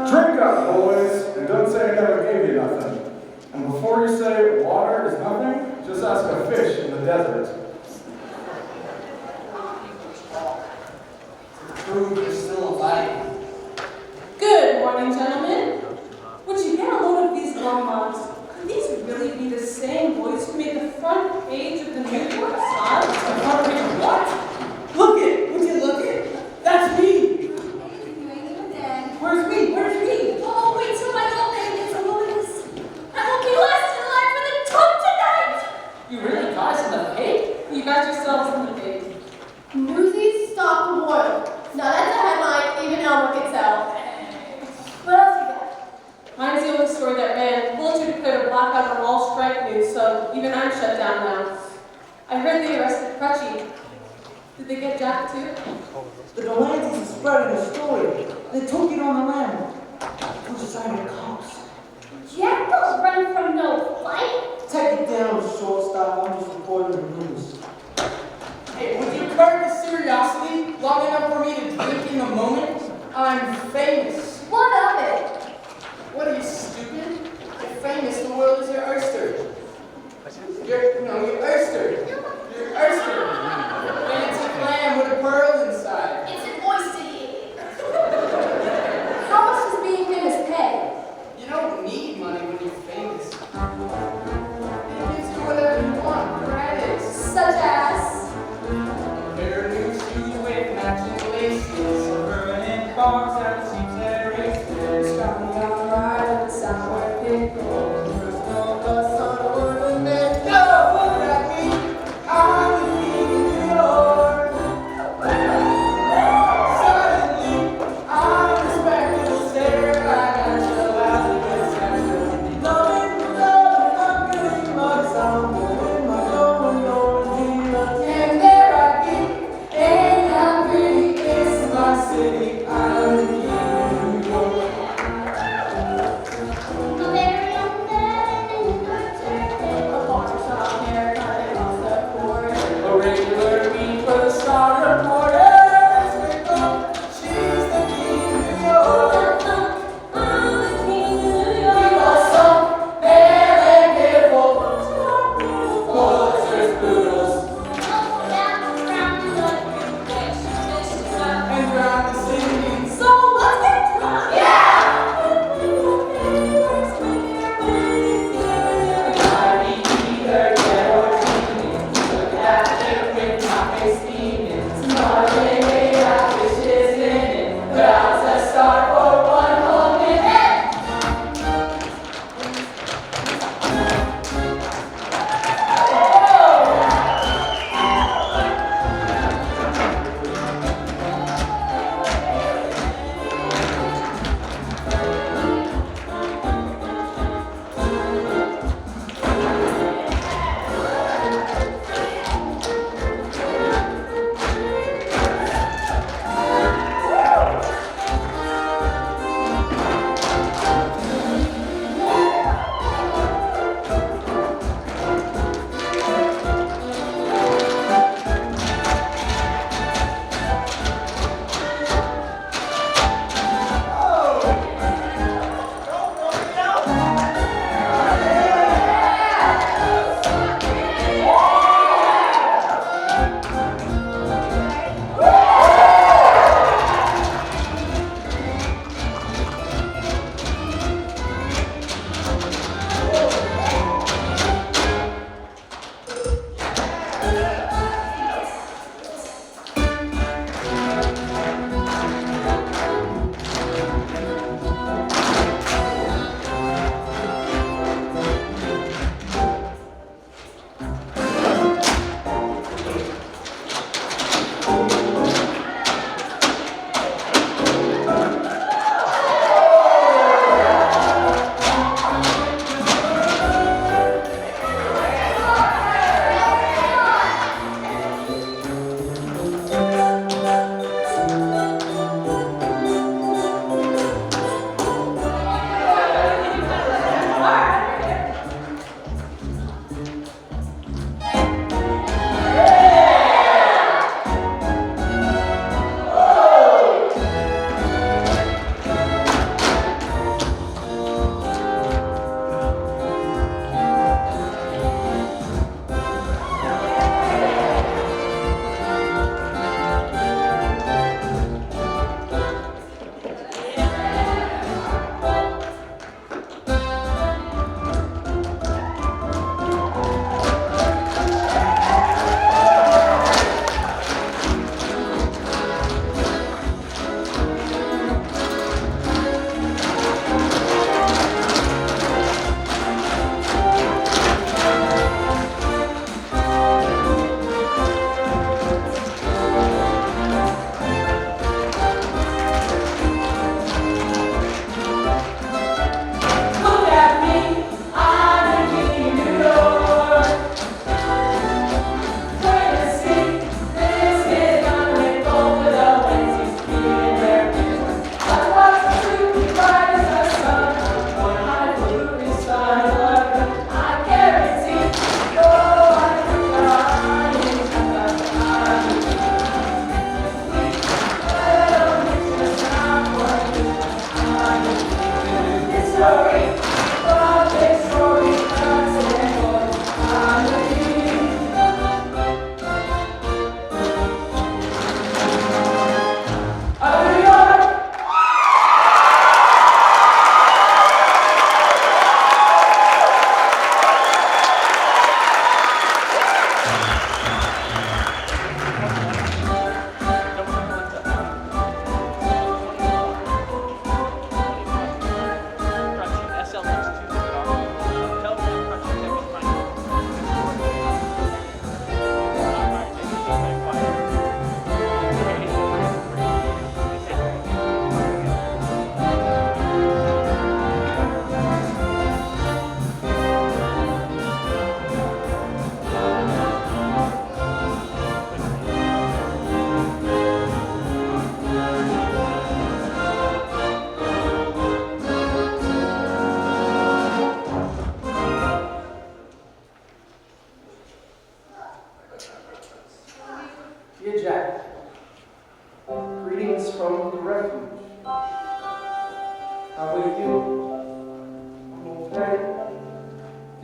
Drink up, boys, and don't say I never gave you nothing. And before you say water is nothing, just ask a fish in the desert. Prove you're still alive. Good morning, gentlemen. Would you get a load of these bonbons? Could these really be the same boys who made the front page of the New York Times? The front page of what? Look it! Would you look it? That's me! You ain't even dead. Where's me? Where's me? Oh, wait till my old man gets a load of this. I will be last in line for the tub tonight. You really got us in the pig? You got yourselves in the pig. Newsies stop the war. Now that's a headline even Elmer can tell. What else you got? Mine's the only story that ran. Pulitzer declared a blackout on all strike news, so even I'm shut down now. I heard they arrested Crutchy. Did they get Jack too? The Delances is spreading a story. They took it on the lam. Who's decided cops? Jack don't run from no fight. Take it down, shortstop. I'm just reporting the I'm famous. What of it? What are you, stupid? You're famous, the world is your oyster. You're oyster. You're oyster. Fancy clam with a pearl inside. It's an oyster. How much does being famous pay? You don't need money when you're famous. It gives you whatever you want, credits. Such as? Pair of new shoes with matching laces. Permanent box at the sheep's head.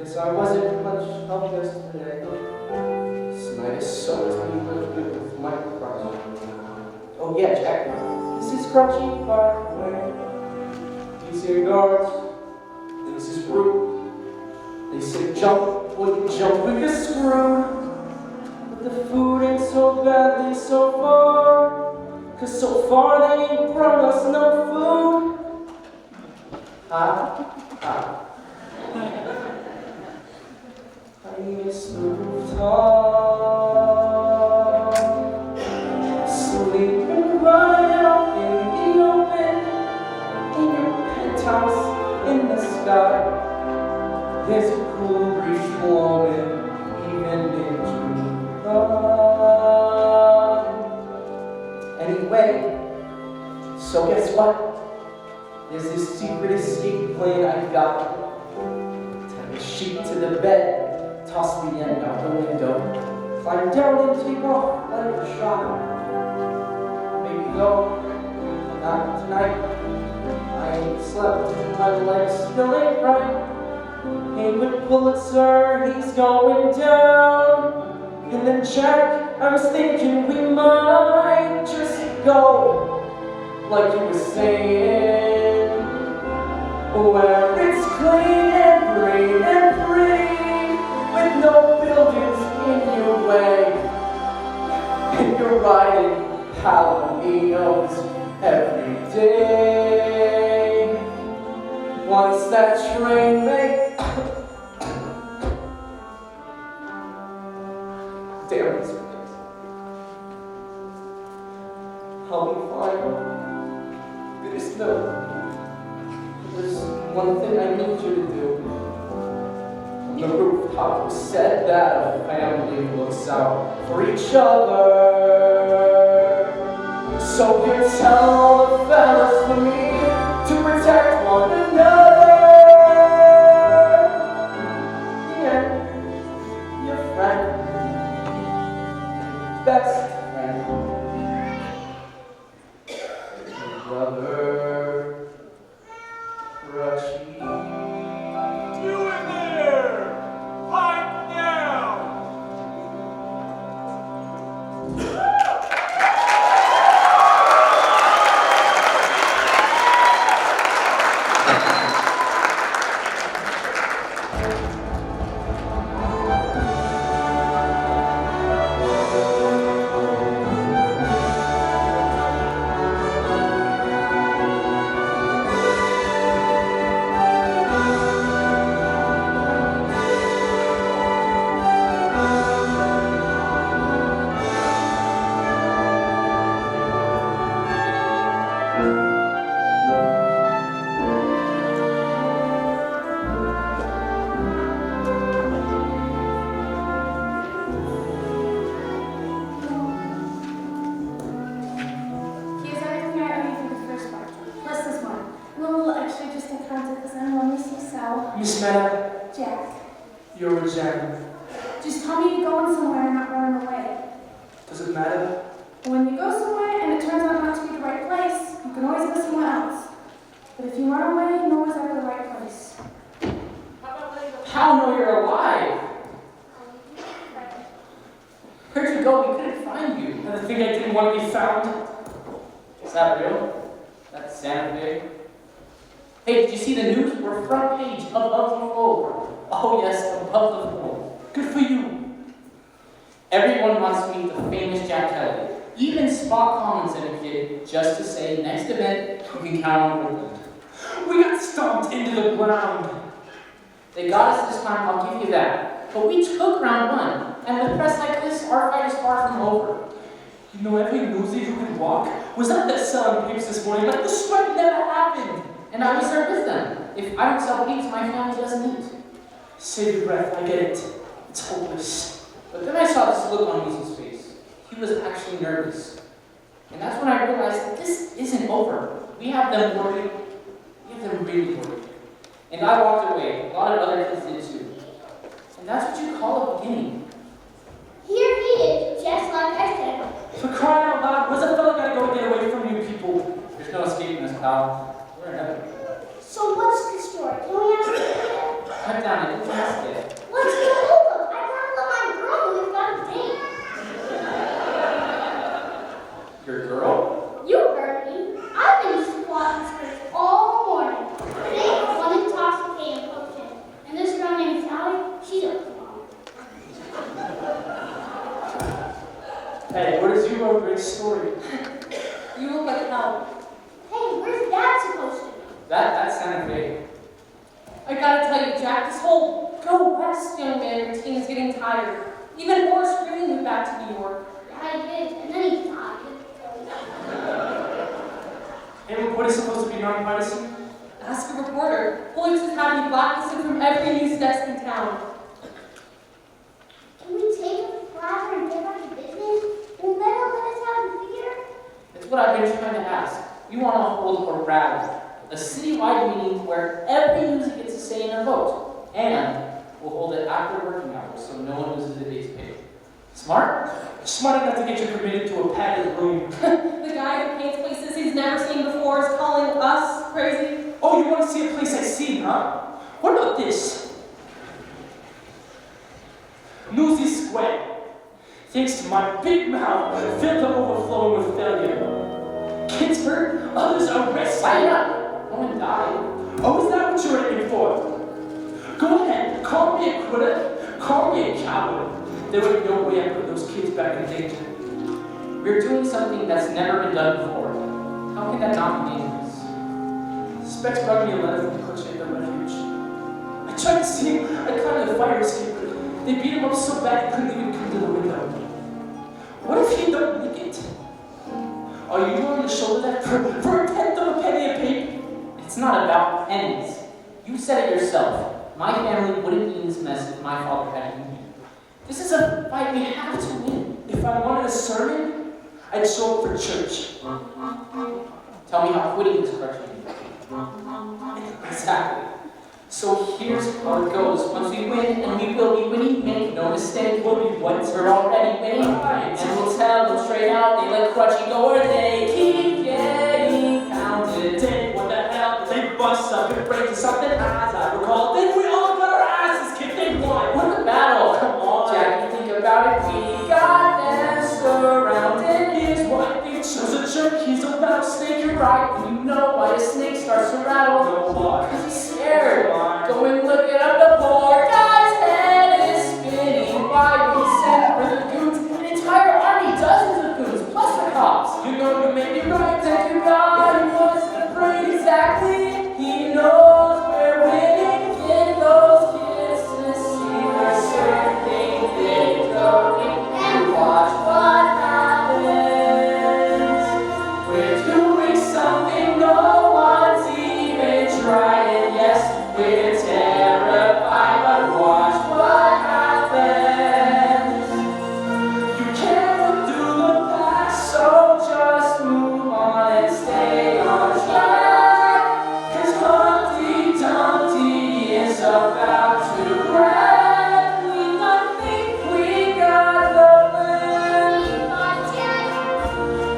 Guess I wasn't much help yesterday. This night is so tangled with my crutch. Oh yeah, Jack. This is Crutchy, by the way. These here guards. And this is Brute. They say jump, well you jump with your screw. But the food ain't so badly so far. Cause so far they ain't brought us no food. Ha, ha. I miss the rooftop. Sleeping right out in the open. In your penthouse in the sky. There's a cool breeze blowing even in July. Anyway, so guess what? There's this secret escape plan I got. Tie a sheet to the bed, toss the end out the window, climb down and take off like a shot. Maybe though, not tonight. I ain't slept, my legs still ain't right. Haywood Pulitzer, he's going down. And then Jack, I was thinking we might just go, like you were saying, where it's clean and green and pretty, with no buildings in your way. And you're riding jalapenos every day. Once that train makes damn this place. I'll be fine. There's one thing I need you to do. On the rooftop, you said that a family looks out for each other. So you tell all the fellas for me to protect one another. Yeah, your friend. Best friend, brother, Crutchy. You in there! Pipe down! Here's everything I owe you for the first part, plus this one. And a little extra just to count it because I'm lonely so. Miss Meta, Jack, you're a gem. just tell me you're going somewhere and not running away. Does it matter? When you go somewhere and it turns out not to be the right place, you can always go somewhere else. But if you run away, you know it's ever the right place. How know you're alive? Where'd you go? We couldn't find you. And the thing I didn't want to be found. Is that real? That's Santa Fe. Hey, did you see the news? We're front page, above the fold. Oh yes, above the fold. Good for you. Everyone wants to meet the famous Jack Kelly. Even Spock Collins and a kid, just to say, next event, you can count on Woodland. We got stomped into the ground. They got us this time, I'll give you that. But we took round one, and with press like this, our fight is far from over. You know, every Newsie who could walk was out there selling papes this morning like the strike never happened. And I was there with them. If I don't sell papes, my family doesn't eat. Save your breath, I get it. It's hopeless. But then I saw this look on Weasel's face. He was actually nervous. And that's when I realized that this isn't over. We have them worried. We have them really worried. And I walked away. A lot of other kids did too. And that's what you call a beginning. Here he is, just like I said. For crying out loud, where's a fella gotta go get away from you people? There's no escaping this, pal. We're inevitable. So what's the story? Can we ask him? Cut down. down. I didn't ask it. What's the holdup? I gotta let my girl know we've got a date. Your girl? You heard me. I've been squatting skirts all morning. Today was one intoxicating potion. And this girl named Sally, she's a plum. Hey, what is you a great story? You look like hell. Hey, where's Dad supposed to be? That sounded big. I gotta tell you, Jack, this whole go west young man routine is getting tired. Even Horace Greeley moved back to New York. Yeah, he did, and then he died. And what is supposed to be nonpartisan? Ask a reporter. Police has had me blacklisted from every news desk in town. Can we take a flyer and get back to business? Will Meadow let us have the theater? It's what I've been trying to ask. We want to hold a rally, a citywide meeting where every newsie gets a say in a vote, and we'll hold it after working hours so no one loses a day's pay. Smart? Smart enough to get you committed to a padded room. The guy who paints places he's never seen before is calling us crazy. Oh, you want to see a place I've seen, huh? What about this? Newsies Square. Thanks to my big mouth, filled to overflowing with failure. Pittsburgh, others arrested. Sign up! No one died. Oh, is that what you're aiming for? Go ahead, call me a quitter, call me a coward. There would be no way I put those kids back in danger. We're doing something that's never been done before. How can that not be dangerous? Specs brought me a letter from the coach at the refuge. I tried to see him, I climbed the fire escape, but they beat him up so bad he couldn't even come to the window. What if he don't make it? Are you willing to shoulder that for a tenth of a penny a peep? It's not about pennies. You said it yourself. My family wouldn't be in this mess if my father hadn't been here. This is a fight we have to win. If I wanted a sermon, I'd show up for church. Tell me how quitting is crushing you. Exactly. So here's how it goes. Once we win, and we will be winning, make no mistake, we'll be what we're already winning. And we'll tell them straight out, they let Crutchy go or they keep getting pounded. Dang, what the hell? They bust up and break something as I recall. Then we all got our asses kicked. They won. What a battle! Come on. Jack, you think about it, we got them surrounded. Here's why they chose a jerk. He's a rattlesnake. You're right, and you know why a snake starts to rattle. No, why? Because he's scared. Go and look it up, the poor guy's head is spinning. Why we send for the goons? An entire army, dozens of goons, plus the cops. You know you may be right. Thank you, God, he wasn't afraid exactly. He knows we're winning. Get those kids to see we're certainly victory. And watch what happens. We're doing something no one's even trying. Yes, we're terrified, but watch what happens. You can't undo the past, so just move on and stay on track. 'Cause Humpty Dumpty is about to grab. We don't think we got the plan.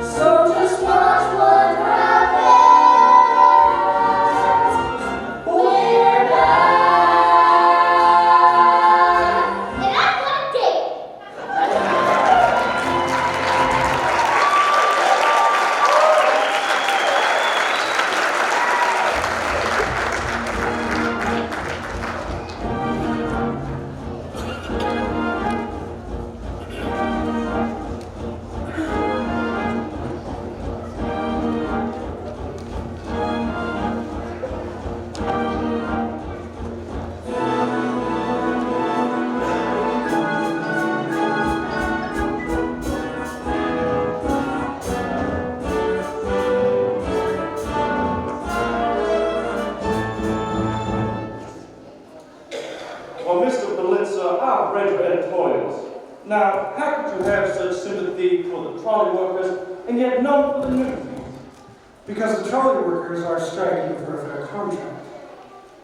So just watch what happens. We're back. And I've got a date. Well, Mr. Belitzer, I've read your editorials. Now, how could you have such sympathy for the trolley workers and yet none for the Newsies? Because the trolley workers are striking for a fair contract.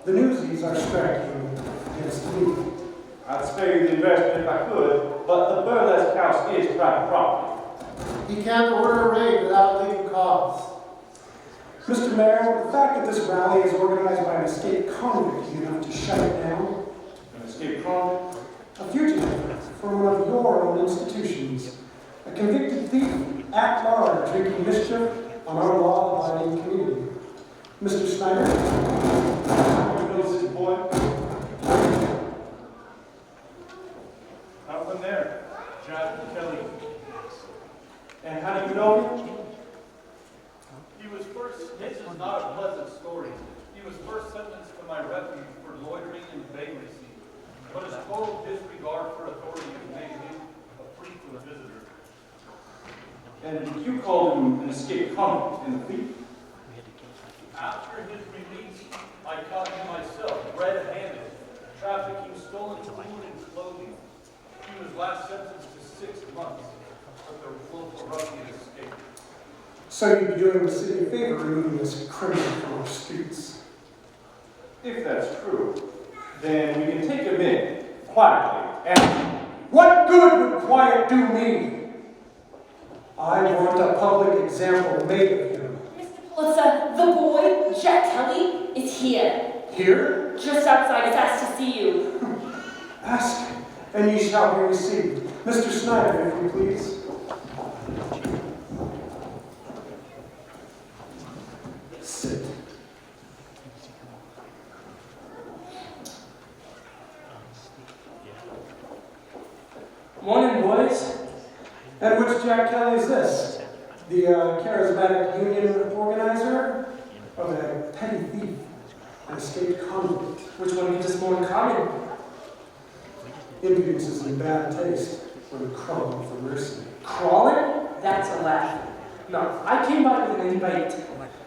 The Newsies are striking against me. I'd spare you the investment if I could, but the burlesque house is private property. He can't order a raid without legal cause. Mr. Mayor, the fact that this rally is organized by an escaped convict is enough to shut it down. own institutions. A convicted thief at large wreaking mischief on our law-abiding community. Mr. Snyder? Who knows this boy? Out from there, Jack Kelly. And how do you know him? He was first, this is not a pleasant story. He was first sentenced to my refuge for loitering and vagrancy, but his total disregard for authority has made him a frequent visitor. And you called him an escaped convict and a thief? After his release, I caught him myself, red-handed, trafficking stolen food and clothing. He was last sentenced to 6 months, but the willful ruffian escaped. So you'd be doing the city a favor removing this criminal from our streets. If that's true, then we can take him in quietly. And what good would quiet do me? I want a public example made of him. Mr. Pulitzer, the boy, Jack Kelly, is here. Here? Just outside, he's asked to see you. Ask, and ye shall be received. Mr. Snyder, if you please. Sit. Morning, boys. And which Jack Kelly is this? The charismatic union organizer? Or the petty thief? An escaped convict? Which one gives us more in common? Impudence is in bad taste when crawling for mercy. Crawling? That's a laugh. No, I came by with an invite.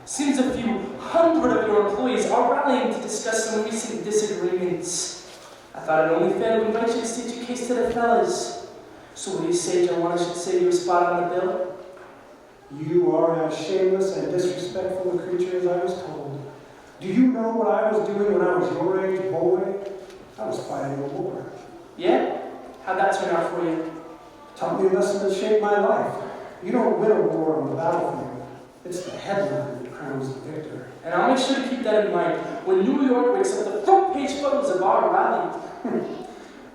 Seems a few hundred of your employees are rallying to discuss some recent disagreements. I thought it only fair to invite you to state your case to the fellas. So what do you say, Joe? I should save you a spot on the bill? You are as shameless and disrespectful a creature as I was told. Do you know what I was doing when I was your age, boy? I was fighting a war. Yeah? How'd that turn out for you? Taught me a lesson that shaped my life. You don't win a war on the battlefield. It's the headline that crowns the victor. And I'll make sure to keep that in mind when New York wakes up the front page photos of our rally.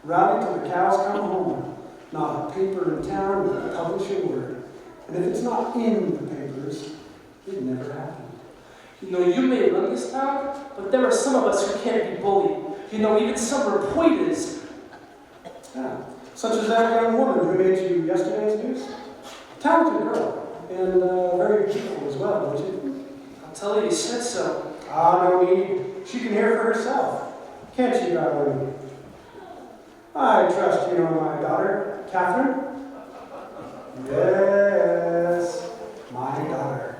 Rally till the cows come home. Not a paper in town will publish a word. And if it's not in the papers, it never happened. You know, you may run this town, but there are some of us who can't be bullied. You know, even some reporters. Yeah. Such as that young woman who made you yesterday's news. Talented girl, and very beautiful as well, don't you? I'll tell you, you said so. Ah, no need. She can hear for herself. Can't she, darling? I trust you know my daughter, Catherine? Yes, my daughter.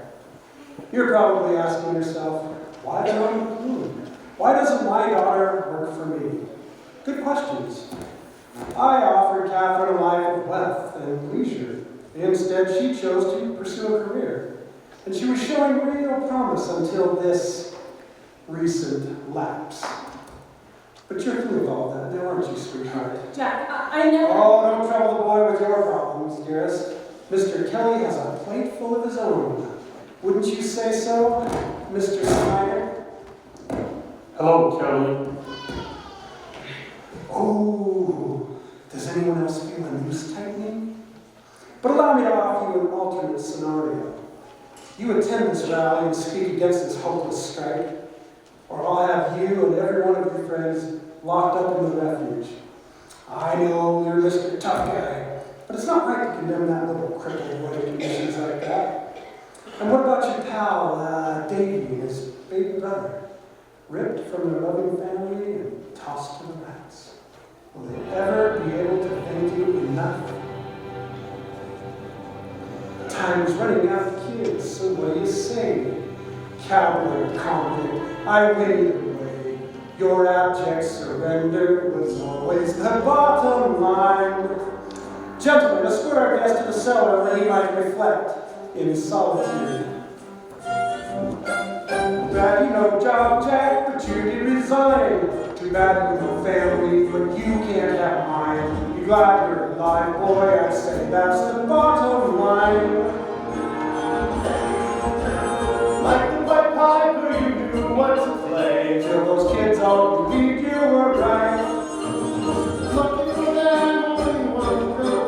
You're probably asking yourself, why the Why doesn't my daughter work for me? Good questions. I offered Catherine a life of wealth and leisure. Instead, she chose to pursue a career. And she was showing real promise until this recent lapse. But you're through with all that now, aren't you, sweetheart? Jack, I never... Oh, don't trouble the boy with your problems, dearest. Mr. Kelly has a plate full of his own. Wouldn't you say so, Mr. Snyder? Hello, Kelly. Oh, does anyone else feel a noose tightening? But allow me to offer you an alternate scenario. You attend this rally and speak against this hopeless strike, or I'll have you and every one of your friends locked up in the refuge. I know you're Mr. Tough Guy, but it's not right to condemn that little crippled boy to conditions like that. And what about your pal, Davey, and his baby brother? Ripped from their loving family and tossed to the rats. Will they ever be able to thank you enough? Time's running out of kids, so what do you say? Cowboy convict, I win either way. Your abject surrender was always the bottom line. Gentlemen, escort our guest to the cellar where he might reflect in solitude. Bad you no job, Jack, but you did resign. Too bad you no family, but you can't have mine. You're glad you're alive, boy, I say that's the bottom line. Like the White Piper, you do what's a play. Till those kids all believed you were right. Looking for them, only one girl.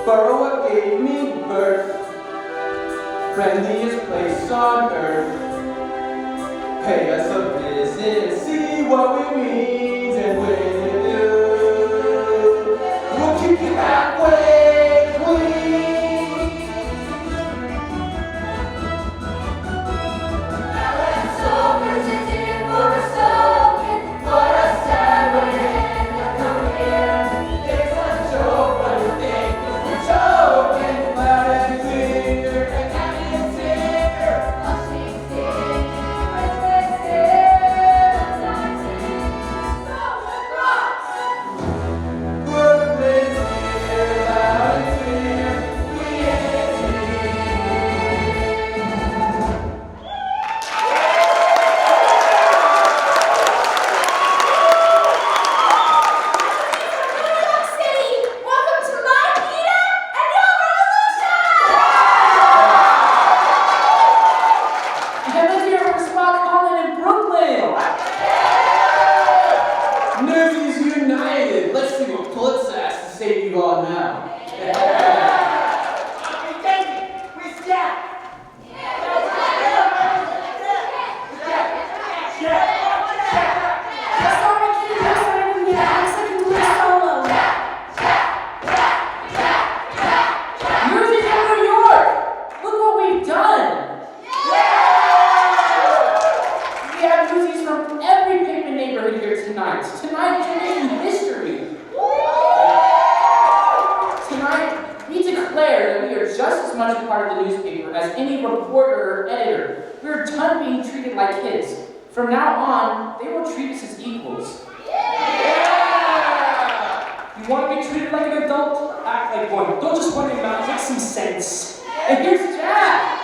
for what gave me birth. Friendliest place on earth. Pay us a visit, see what we mean, and when you do, we'll keep you halfway clean. Newsies united! Let's see what Pulitzer has to say to you all now. Tonight is making history. Tonight, we declare that we are just as much a part of the newspaper as any reporter or editor. We are done being treated like kids. From now on, they will treat us as equals. You want to be treated like an adult? Act like one. Don't just run your mouth. Make some sense. And here's Jack.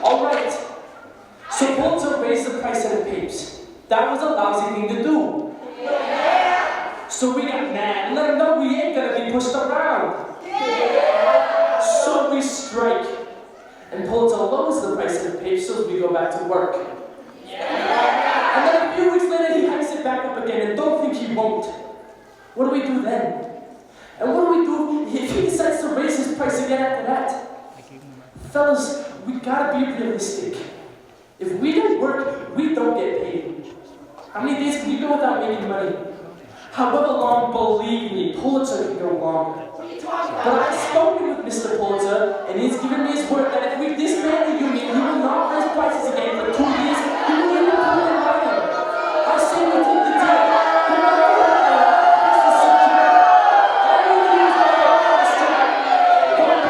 All right. So Pulitzer raised the price of the papers. That was a lousy thing to do. So we got mad and let him know we ain't gonna be pushed around. So we strike. And Pulitzer lowers the price of the papers so we go back to work. And then a few weeks later he hikes it back up again and don't think he won't. What do we do then? And what do we do if he decides to raise his price again after that? Fellas, we gotta be realistic. If we don't work, we don't get paid. How many days can you go without making money? However long, believe me, Pulitzer can go longer. But I've spoken with Mr. Pulitzer, and he's given me his word that if we disband the union, he will not raise prices again for 2 years. He will even put it in writing. I say we take the deal. No matter what, it's the security. Everything is better. Let's do it.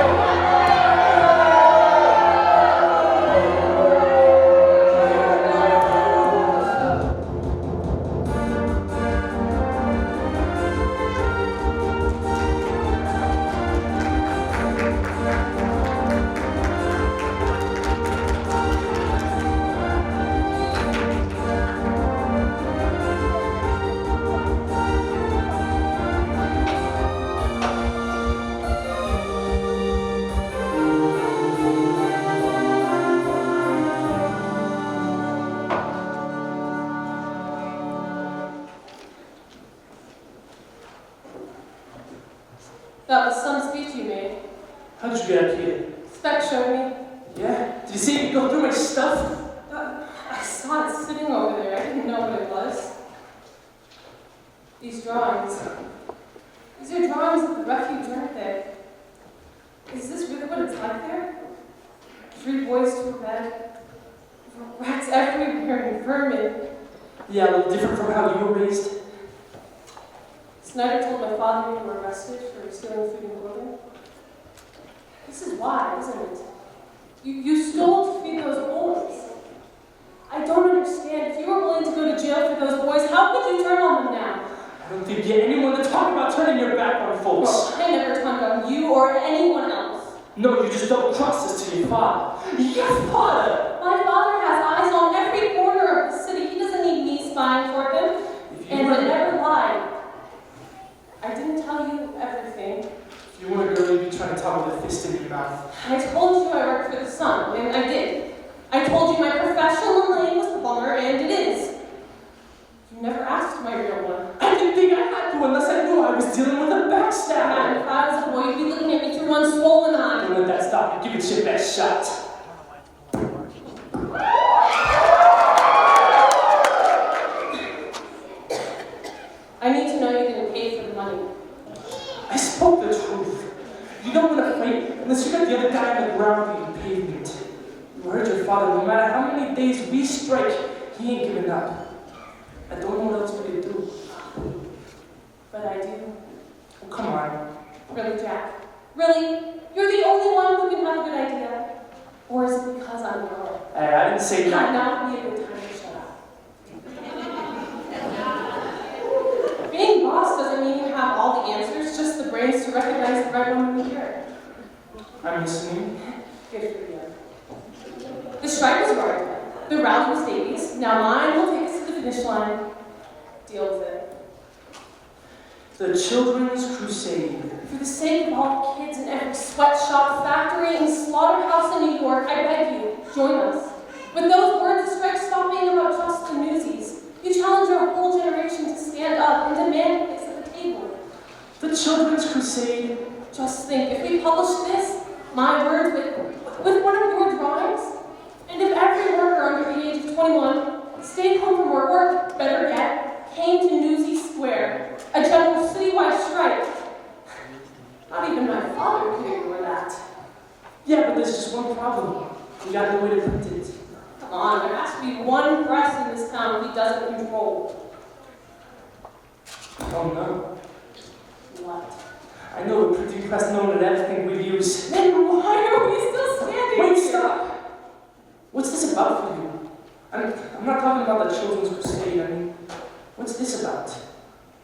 That was some speech you made. How did you get up here? Spec showed me. Yeah? Did you see me go through my stuff? I saw it sitting over there. I didn't know what it was. These drawings. These are drawings of the refuge, aren't they? Is this really what it's like there? 3 boys to a bed. Rats everywhere and vermin. Yeah, a little different from how you were raised. Snyder told my father you were arrested for stealing food and clothing. This is why, isn't it? You stole to feed those boys. I don't understand. If you were willing to go to jail for those boys, how could you turn on them now? I don't think you get anyone to talk about turning your back on folks. Well, I never turned on you or anyone else. No, you just don't trust us to your father. Your father! My father has eyes on every corner of the city. He doesn't need me spying for him. And I never lied. I didn't tell you everything. If you want to go, you'd be trying to talk with a fist in your mouth. I told you I worked for the Sun, and I did. I told you my professional name was Plumber, and it is. You never asked my real one. I didn't think I had to unless was dealing with a backstabber. And if I was a boy, you'd be looking at me through one swollen eye. Don't let that stop you. Give it your best shot. I need to know you're going to pay for the money. I spoke the truth. You don't want to fight unless you got the other guy on the ground being pavement. You heard your father. No matter how many days we strike, he ain't giving up. I don't know what else we could do. But I do. Oh, come on. Really, Jack? Really? You're the only one who can have a good idea? Or is it because I'm a girl? Hey, I didn't say God, that. now would be a good time to shut up. Being boss doesn't mean you have all the answers, just the brains to recognize the right one when you hear it. I'm listening. Good for you. The strike was right. The rally was Davies. Now mine will take us to the finish line. Deal with it. The Children's Crusade. For the sake of all kids in every sweatshop, factory, and slaughterhouse in New York, I beg you, join us. With those words, the strike stop being about just the Newsies. You challenge our whole generation to stand up and demand a place at the table. The Children's Crusade. Just think, if we published this, my words, with one of your drawings, and if every worker under the age of 21 stayed home from work, better yet, came to Newsies Square, a general citywide strike. Not even my father could ignore that. Yeah, but there's just one problem. We got no way to print it. Come on, there has to be one press in this town he doesn't control. Oh no. What? I know a printing press known at everything we use. Then why are we still standing Wait, here? stop! What's this about for you? I'm not talking about the Children's Crusade. I mean, what's this about?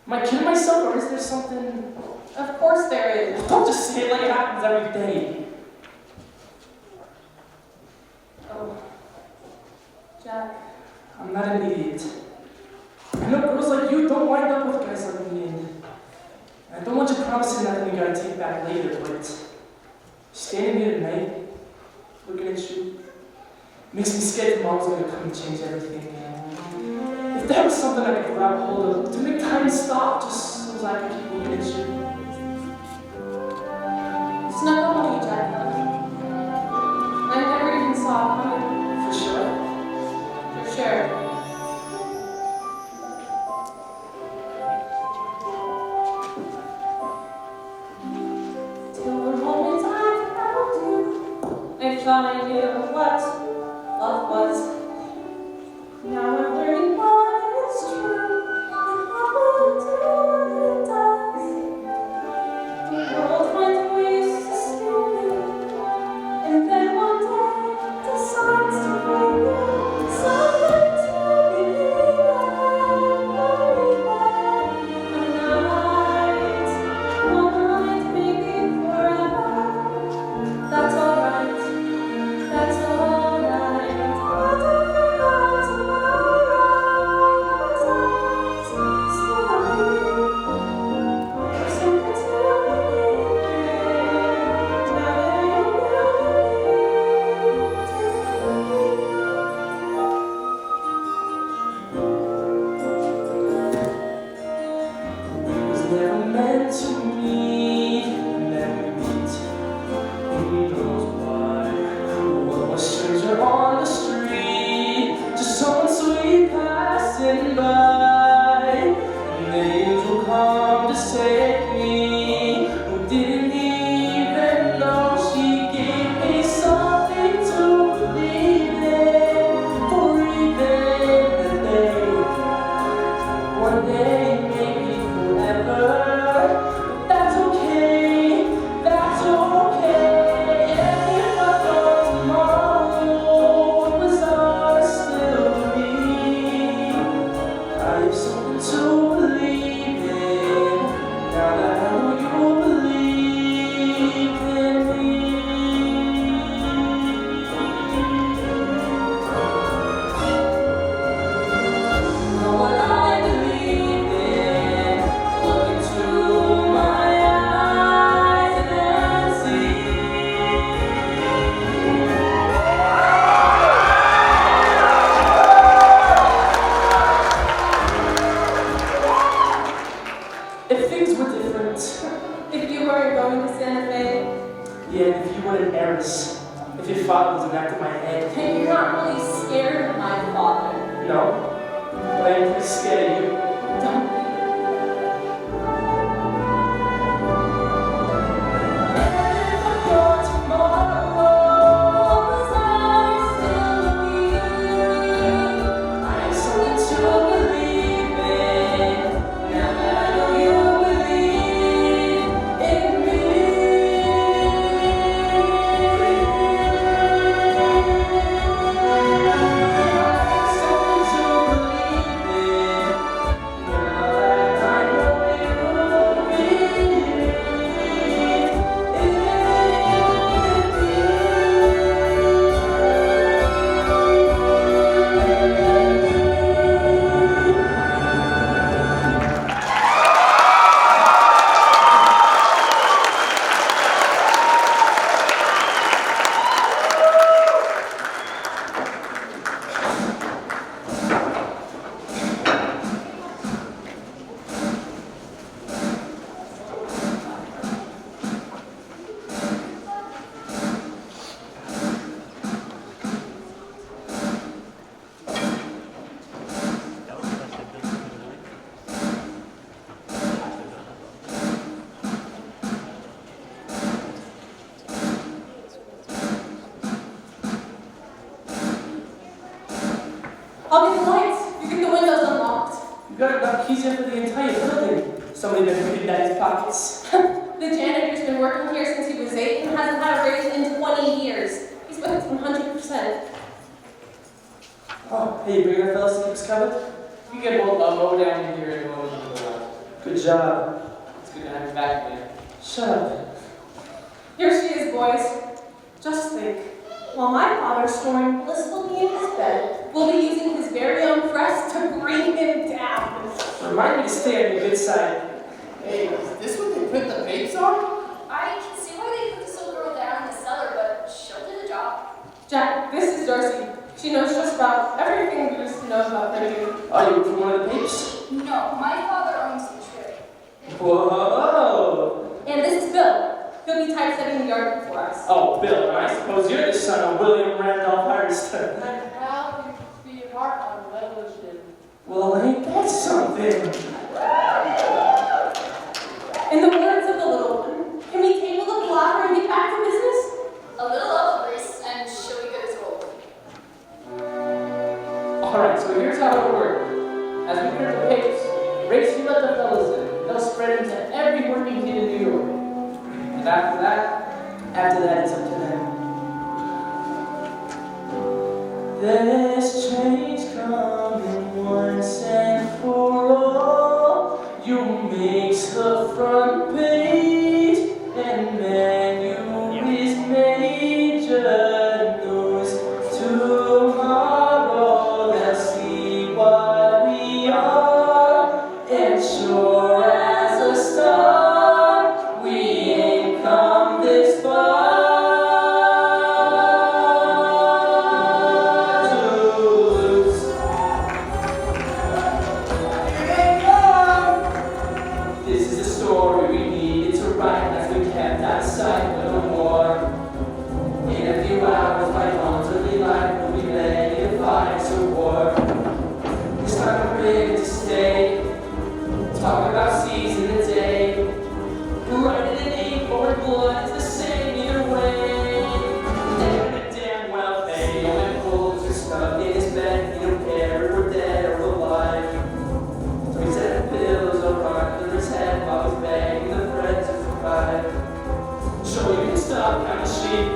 Am I kidding myself, or is there something? Of course there is. Don't just say it like it happens every day. Oh. Jack. I'm not an idiot. I know girls like you don't wind up with guys like me, and I don't want you promising nothing you gotta take back later, but standing here tonight, looking at you, makes me scared tomorrow's gonna come and change everything. If there was something I could grab hold of to make time stop, just so I could keep looking at you. Snuck up on you, Jack. I never even saw it coming. For sure. For sure. Till the moment I found you, I thought I knew what love was. Now I'm learning what is true, and how will do what it does. The world finds ways to steal you, and then one day decides to bring you something to believe in. One night, maybe forever. That's alright. That's alright. I'll forget tomorrow. As I still here. There's something to believe in. Now that I It was never meant to meet, never meet. Who knows why? What was stranger on the street? Just someone sweet passing by. An angel come to save me. Who didn't even know she gave me something to believe in. For even the day, one day, maybe forever. But that's okay. That's okay. And if I thought tomorrow was ours still to be, I have something to believe in. things were different. If you weren't going to Santa Fe, Yeah, if you were an heiress, if your father was an act of my head. then you're not really scared of my father. No, but I am pretty scared of you. Don't be. I'll get the lights. You get the windows unlocked. You got enough keys here for the entire building. Somebody better put that in his pockets. The janitor's been working here since he was 8 and hasn't had a raise in 20 years. He's with us 100%. Oh, hey, you bringing the fellas to keep us covered? You get both a mow down in here and mow in the garage. Good job. It's good to have you back again. Shut up. Here she is, boys. Just think. While my father's snoring blissfully in his bed, we'll be using his very own press to bring him down. Remind me to stay on your good side. Hey, is this what they put the vapes on? I can see why they put this little girl down in the cellar, but she'll do the job. Jack, this is Darcy. She knows just about everything there is to know about drinking. Oh, you from one of the papes? No, my father owns the trip. Whoa! And this is Bill. He'll be typesetting the yard for us. Oh, Bill, I suppose you're the son of William Randolph Hearst. I'm proud to be a part of revolution. Well, ain't that something? In the words of the little one, can we table the blocker and get back to business? A little elbow grease, and she'll be good as gold. Alright, so here's how it'll work. As we print the papers, race you let the fellas in. They'll spread into every working kid in New York. And after that, it's up to them. There's change coming once and for all. You makes the front page, and menu is major news. Tomorrow they'll see what we are, and sure as a star, we ain't come this far. This is a story we needed to write as we kept out of sight of the war. In a few hours, my elderly life will be ready to fight to war. It's time we're ready to stay. Talk about seizing the day. Write it in ink or in blood, it's the same either way. They're gonna damn well pay. When fools are stuck in his bed, he don't care if we're dead or alive. So he said pills are under his head while he's begging the bread to survive. Sure, you can stop counting sheep.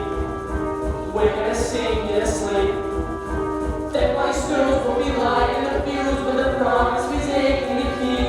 We're gonna sing you to sleep. Then my stones will be lying in the fields with the promise we take in the key.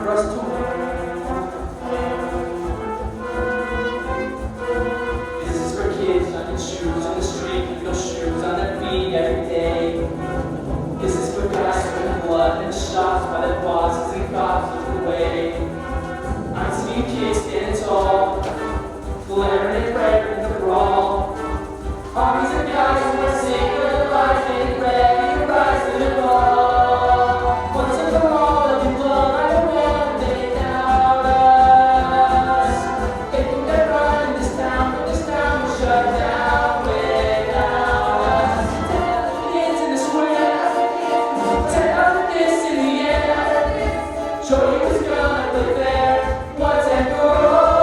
for us to learn. This is for kids on your shoes on the street with no shoes on their feet every day. This is for guys with blood and shots by their bosses and cops looking away. I see you kids standing tall, glaring and red in the brawl. Armies and guys who are sick of the life in red, you rise to the ball. Once and for all, let you blood like a man, they doubt us. They think they're running this town, but this town will shut down without us. 10,000 kids in the square, 10,000 fists in the air. Show you who's gonna play fair, once and for all.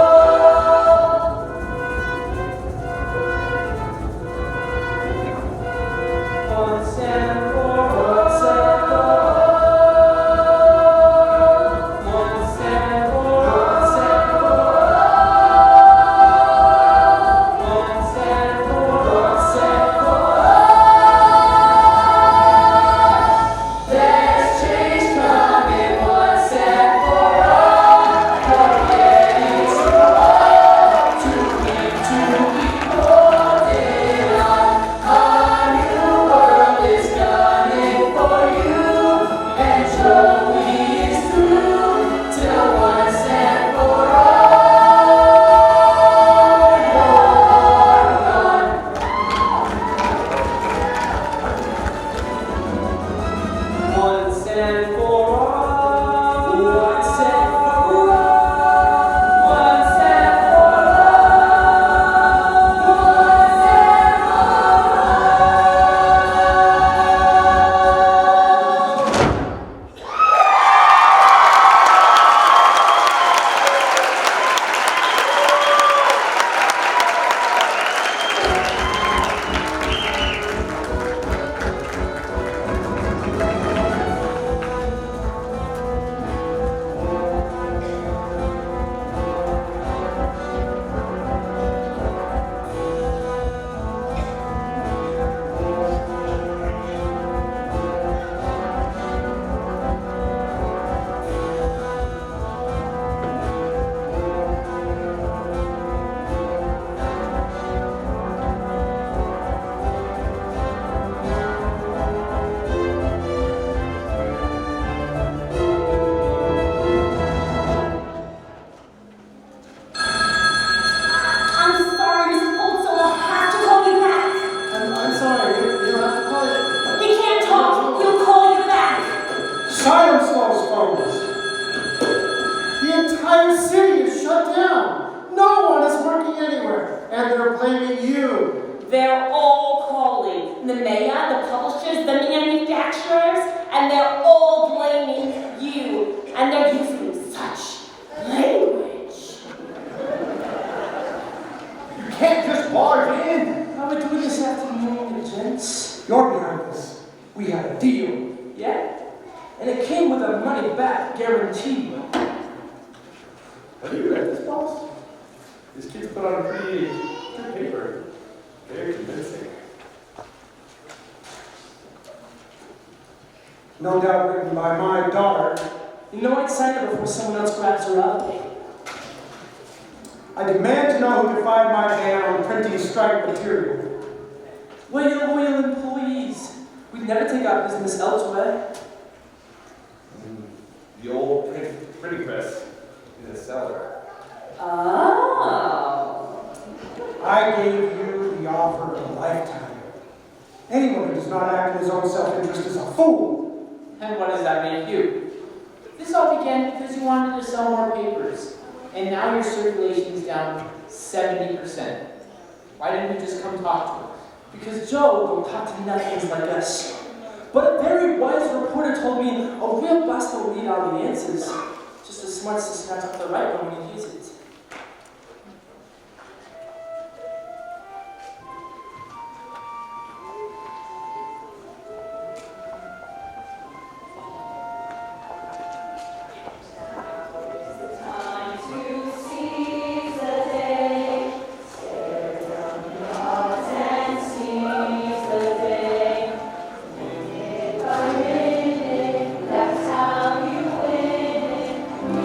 Once and for all. Once and for all. Once and for all. Once and for all. Once and for all. There's change coming once and for all. Forgetting to all. Too weak to be holding on. A new world is coming for you, and Joey is through till once and for all you're gone. Once and for all. Once and for all. Once and for all. Once and I'm sorry, Mrs. Polso. I'll have to call you back. I'm sorry, you don't have to call it. You can't talk. He'll call you back. Silence those phones. The entire city is shut down. No one is working anywhere, and they're blaming you. They're all calling. The mayor, the publishers, the manufacturers, and they're all blaming you. And they're using such language. You can't just barge in. How are we doing this afternoon, gents? You're behind this. We had a deal. Yeah? And it came with a money back guarantee. Have you read this, boss? These kids put on a pretty good paper. Very convincing. No doubt written by my daughter. You know I'd sign it before someone else grabs her up. I demand to know who defied my ban on printing strike material. We're your loyal employees. We'd never take our business elsewhere. The old printing press in the cellar. Oh. I gave you the offer of a lifetime. Anyone who does not act in his own self-interest is a fool. And what does that make you? This all began because you wanted to sell more papers. And now your circulation is down 70%. Why didn't you just come talk to us? Because Joe don't talk to nothings like us. But a very wise reporter told me a real boss don't read out the answers. Just as smart to snatch up the right one when you use it. That's how you win.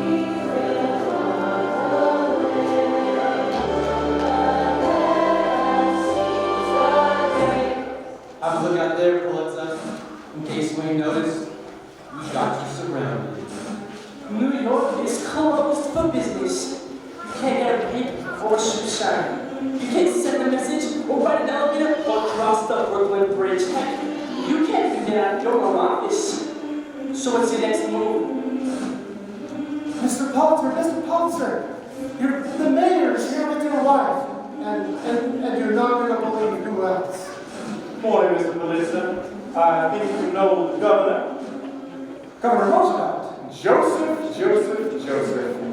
Yeah, you're on office. So what's your next move? Mr. Pulitzer, the mayor's here with your wife. And you're not going to believe who else. Morning, Mr. Pulitzer. I think you know the governor. Governor Roosevelt. Joseph,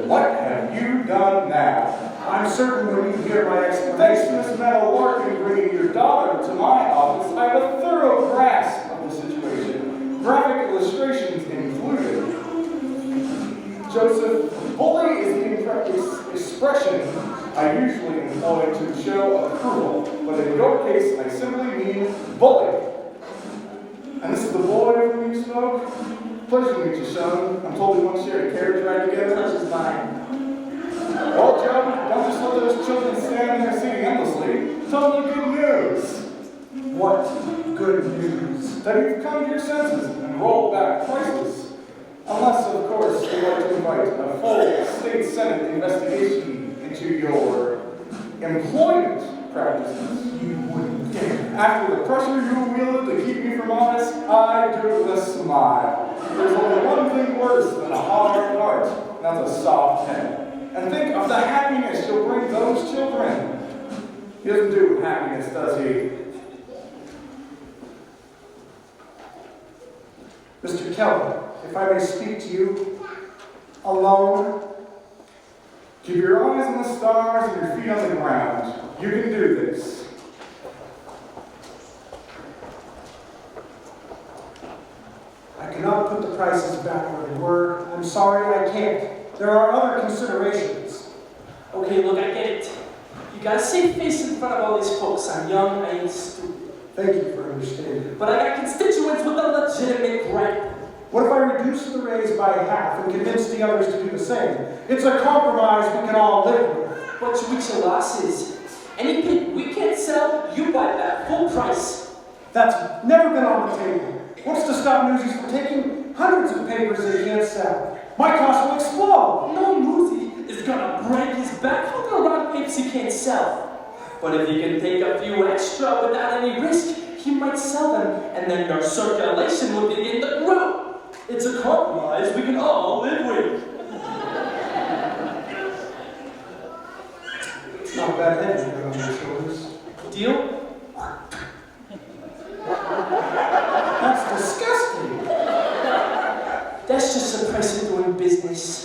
what have you done now? I'm certain when you hear my Thanks to explanation. Miss Meadow Larkin bringing your daughter to my office, I have a thorough grasp of the situation, graphic illustrations included. Joseph, bully is the expression I usually employ to show approval, but in your case, I simply mean bully. And this is the boy from you spoke? Pleasure to meet you, son. I'm told we once shared a carriage ride together. Pleasure's mine. Well, Joe, don't just let those children stand there singing endlessly. Tell them the good news. What good news? That you've come to your senses and rolled back prices. Unless, of course, you'd like to invite a full state senate investigation into your employment practices. You wouldn't dare. After the pressure you wielded to keep me from office, I do it with a smile. There's only one thing worse than a hard heart, and that's a soft head. And think of the happiness you'll bring those children. He doesn't do happiness, does he? Mr. Kelly, if I may speak to you alone. Keep your eyes on the stars and your feet on the ground. You can do this. I cannot put the prices back where they were. I'm sorry, I can't. There are other considerations. Okay, look, I get it. You gotta save face in front of all these folks. I'm young, I ain't stupid. Thank you for understanding. But I got constituents with a legitimate gripe. What if I reduce the raise by half and convince the others to do the same? It's a compromise we can all live with. What's your losses? Any pig we can't sell, you buy that full price. That's never been on the table. What's to stop Newsies from taking hundreds of papers they can't sell? My cost will explode. No Newsie is gonna break his back on the rock papers he can't sell. But if he can take a few extra without any risk, he might sell them, and then your circulation will begin to grow. It's a compromise we can all live with. It's not a bad head you got on your shoulders. Deal? That's disgusting. That's just the price of doing business.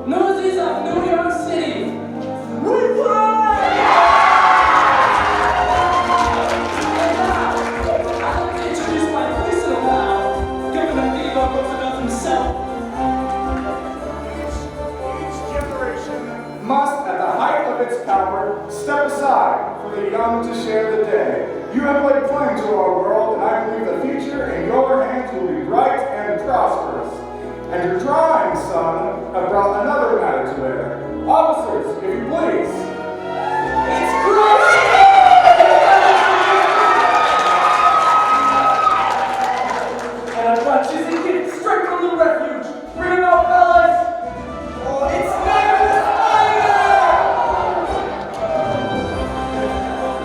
Newsies of New York City. I'd like to introduce my prisoner now, Governor Theodore Roosevelt himself. Each generation must, at the height of its power, step aside for the young to share the day. You have laid claim to our world, and I believe the future in your hands will be bright and prosperous. And your drawings, son, have brought another matter to bear. Officers, if you please. It's great! And I've got cheesy kids straight from the refuge. Bring them out, fellas! Oh, it's never the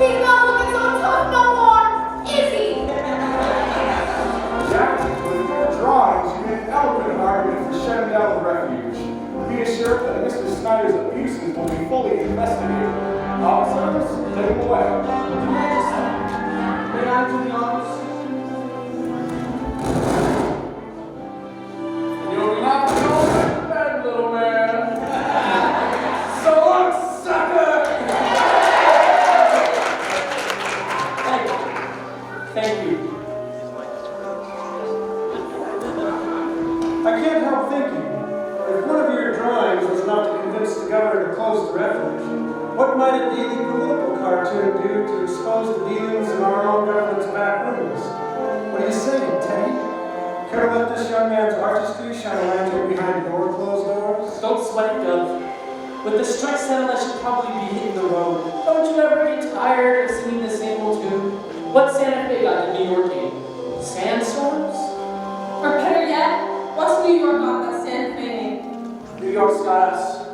He's not looking so tough no more, is he? Jack, with your drawings, you made an eloquent argument for shutting down the refuge. Be assured that Mr. Snyder's abuses will be fully investigated. Officers, take him away. May I do the honors? You're not going to bed, little man. So long, sucker! Thank you. I can't help thinking, if one of your drawings was enough to convince the governor to close the refuge, what What might a daily political cartoon do to expose the dealings in our own government's back rooms? What do you say, Teddy? Care to let this young man's artistry shine a lantern behind your closed doors? Don't sweat it, Gov. With the strike settled, I should probably be hitting the road. Don't you ever get tired of singing the same old tune? What Santa Fe got to New York in? Sandstorms? Or better yet, what's New York got that Santa Fe name? New York's got us.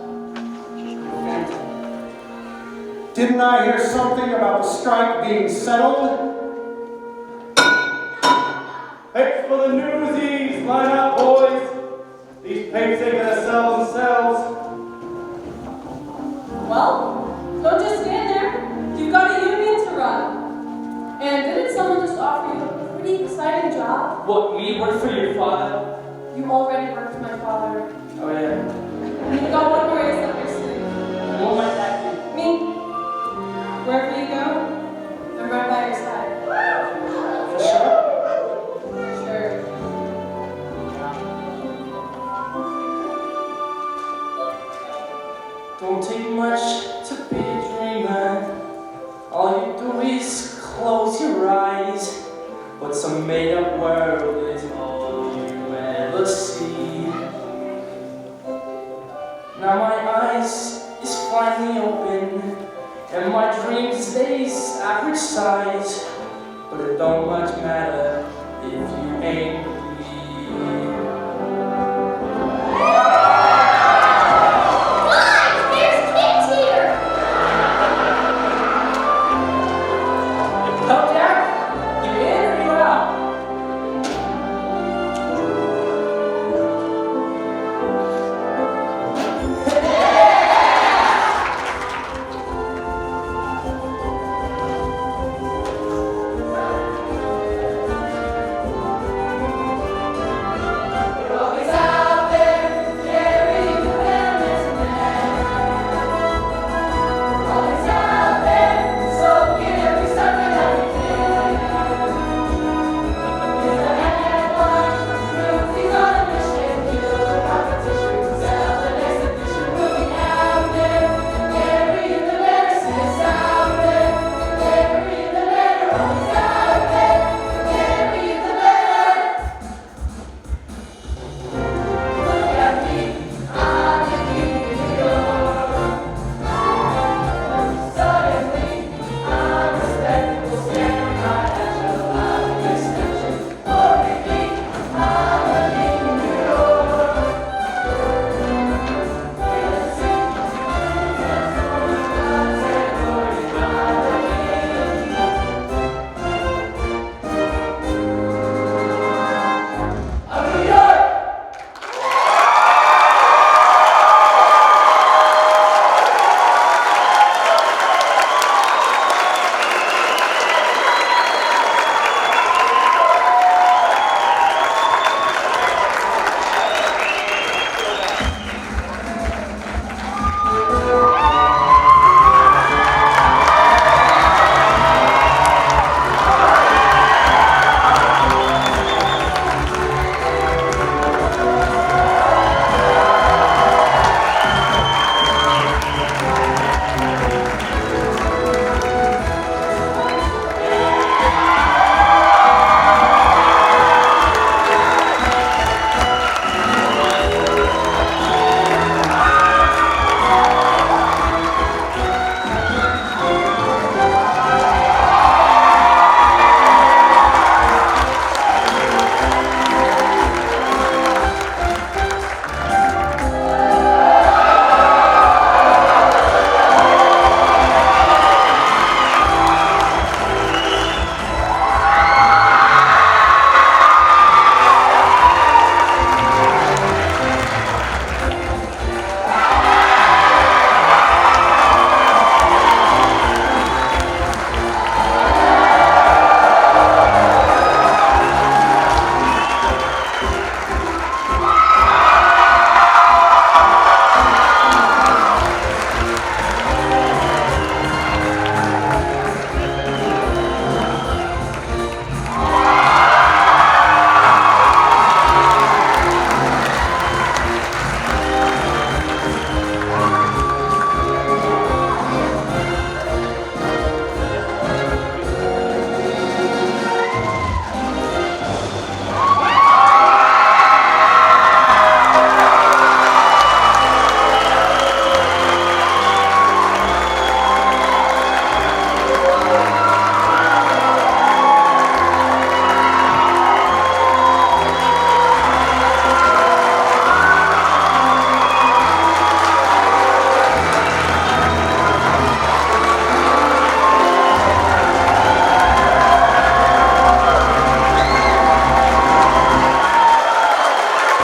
Didn't I hear something about the strike being settled? Picks for the Newsies! Line up, boys! These pigs ain't gonna sell themselves. Well, don't just stand there. You've got a union to run. And didn't someone just offer you a pretty exciting job? What, me work for your father? You already worked for my father. Oh, yeah. And you've got one more ace up your sleeve. And what might that be? Me. Wherever you go, I'm right by your side. For sure? Sure. Don't take much to be a dreamer. All you do is close your eyes. What's a made-up world is all you ever see. Now my eyes is finally open, and my dream stays average size. But it don't much matter if you ain't me.